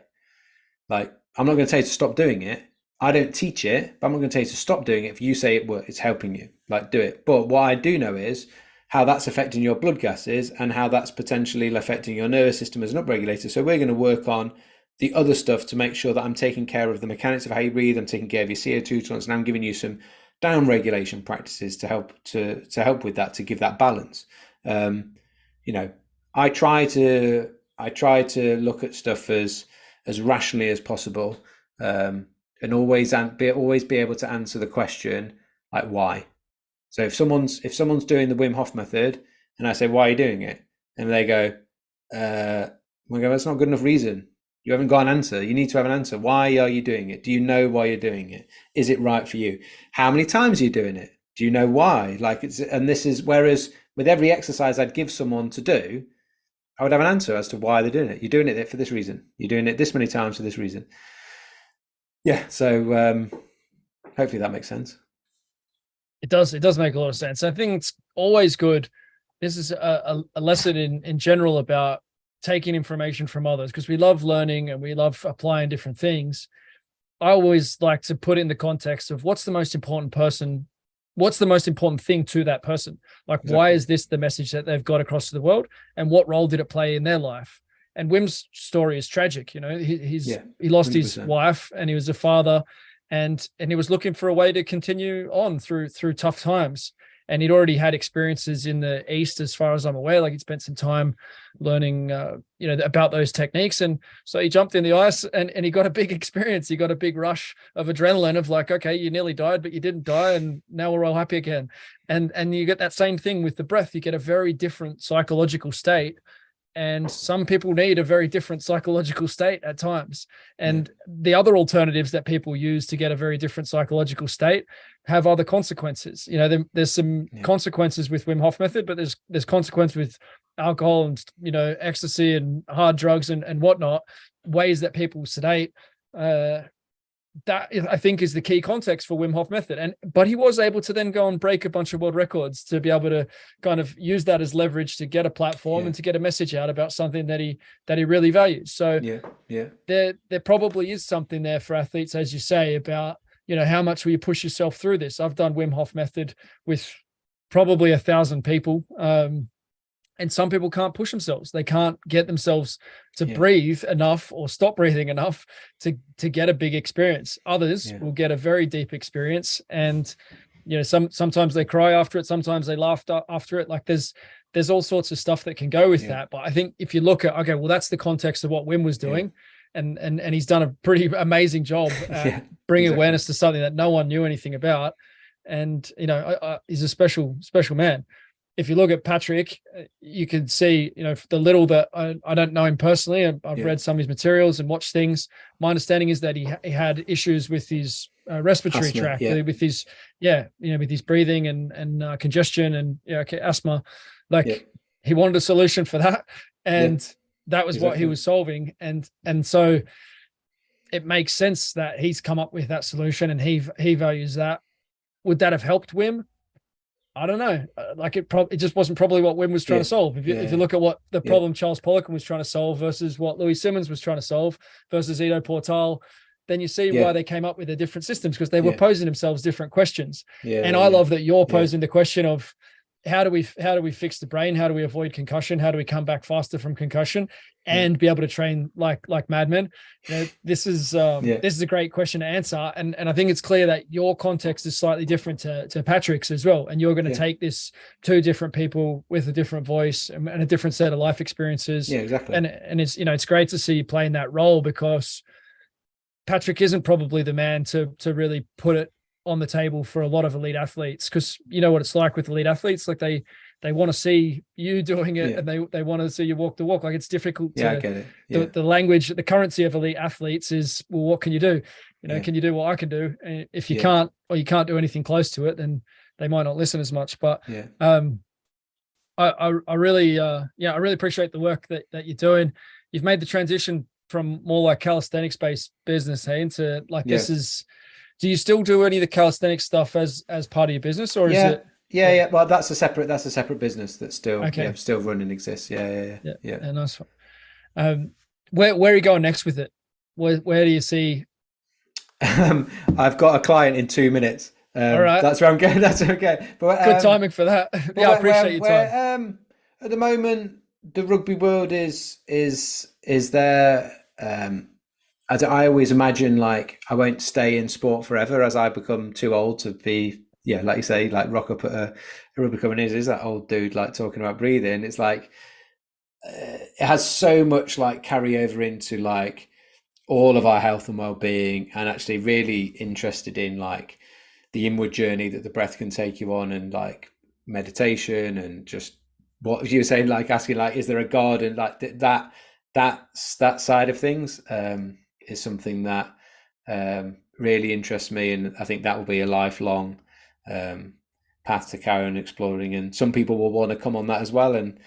Like, I'm not going to tell you to stop doing it. I don't teach it, but I'm not going to tell you to stop doing it if you say it's helping you. Like, do it. But what I do know is how that's affecting your blood gases and how that's potentially affecting your nervous system as an upregulator. So we're going to work on the other stuff to make sure that I'm taking care of the mechanics of how you breathe. I'm taking care of your CO2 tolerance, and I'm giving you some down regulation practices to help with that, to give that balance. I try to look at stuff as rationally as possible, and always be able to answer the question, like, why. So if someone's doing the Wim Hof method and I say, why are you doing it? And they go, that's not good enough reason. You haven't got an answer. You need to have an answer. Why are you doing it? Do you know why you're doing it? Is it right for you? How many times are you doing it? Do you know why? Whereas with every exercise I'd give someone to do, I would have an answer as to why they're doing it. You're doing it for this reason. You're doing it this many times for this reason. Yeah. So hopefully that makes sense. It does make a lot of sense. I think it's always good. This is a lesson in general about taking information from others, because we love learning and we love applying different things. I always like to put it in the context of what's the most important thing to that person? Like, exactly. Why is this the message that they've got across to the world, and what role did it play in their life? And Wim's story is tragic. He lost 100%. His wife, and he was a father, and he was looking for a way to continue on through tough times. And he'd already had experiences in the East, as far as I'm aware. Like, he'd spent some time learning, about those techniques. And so he jumped in the ice and he got a big experience. He got a big rush of adrenaline of like, okay, you nearly died, but you didn't die. And now we're all happy again. And you get that same thing with the breath. You get a very different psychological state. And some people need a very different psychological state at times. And the other alternatives that people use to get a very different psychological state have other consequences. There's some consequences with Wim Hof method, but there's consequence with alcohol and, ecstasy and hard drugs and whatnot, ways that people sedate. That I think is the key context for Wim Hof method. But he was able to then go and break a bunch of world records to be able to kind of use that as leverage to get a platform and to get a message out about something that he really values. So there probably is something there for athletes, as you say, about, how much will you push yourself through this? I've done Wim Hof method with probably 1,000 people. And some people can't push themselves. They can't get themselves to breathe enough or stop breathing enough to get a big experience. Others will get a very deep experience. And, sometimes they cry after it. Sometimes they laugh after it. Like there's all sorts of stuff that can go with that. But I think if you look at, okay, well, that's the context of what Wim was doing. And he's done a pretty amazing job at bringing awareness to something that no one knew anything about. And, he's a special man. If you look at Patrick, you can see, the little that I don't know him personally. I've read some of his materials and watched things. My understanding is that he had issues with his respiratory tract, with his, with his breathing and congestion and asthma. He wanted a solution for that, and that was what he was solving. And so it makes sense that he's come up with that solution, and he values that. Would that have helped Wim? I don't know. It just wasn't probably what Wim was trying to solve. If you look at what the problem Charles Poliquin was trying to solve versus what Louis Simmons was trying to solve versus Ido Portal, then you see why they came up with the different systems, because they were posing themselves different questions. I love that you're posing the question of how do we fix the brain? How do we avoid concussion? How do we come back faster from concussion and be able to train like madmen? This is a great question to answer. And I think it's clear that your context is slightly different to Patrick's as well. And you're going to take this to different people with a different voice and a different set of life experiences. Yeah, exactly. And it's, it's great to see you playing that role, because Patrick isn't probably the man to really put it on the table for a lot of elite athletes, because you know what it's like with elite athletes. Like they want to see you doing it, and they want to see you walk the walk. Like it's difficult to, I get it. The language, the currency of elite athletes is, well, what can you do? Can you do what I can do? And if you can't, or you can't do anything close to it, then they might not listen as much. But I really appreciate the work that you're doing. You've made the transition from more like calisthenics based business, into like this is. Do you still do any of the calisthenics stuff as part of your business, or is it? Yeah. Well, that's a separate business that's still still running, exists. Yeah. Nice one. Where are you going next with it? Where do you see? I've got a client in 2 minutes. All right, that's where I'm going. That's okay. But good timing for that. I appreciate your time. At the moment, the rugby world is there. I always imagine, like, I won't stay in sport forever as I become too old to be yeah, like you say, like rock up at a rugby club and is that old dude like talking about breathing. It's like it has so much like carryover into like all of our health and well-being, and actually really interested in like the inward journey that the breath can take you on, and like meditation, and just what you were saying, like asking like, is there a God, and like that side of things is something that really interests me, and I think that will be a lifelong path to carry on exploring. And some people will want to come on that as well, and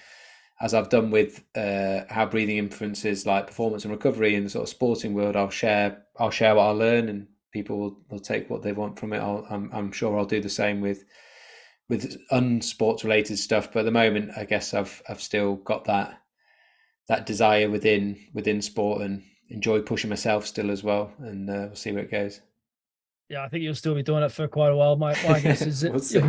as I've done with how breathing influences like performance and recovery in the sort of sporting world, I'll share what I learn, and people will take what they want from it. I'm sure I'll do the same with unsports related stuff. But at the moment, I guess I've still got that desire within sport, and enjoy pushing myself still as well. And we'll see where it goes. Yeah, I think you'll still be doing it for quite a while. My guess is you'll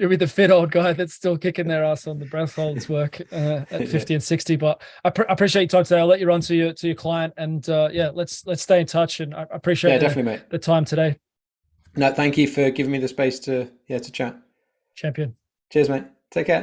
be the fit old guy that's still kicking their ass on the breath holds work at 50 and 60. But I appreciate your time today. I'll let you run to your client, and let's stay in touch. And I appreciate definitely, mate, the time today. No, thank you for giving me the space to chat. Champion. Cheers, mate. Take care.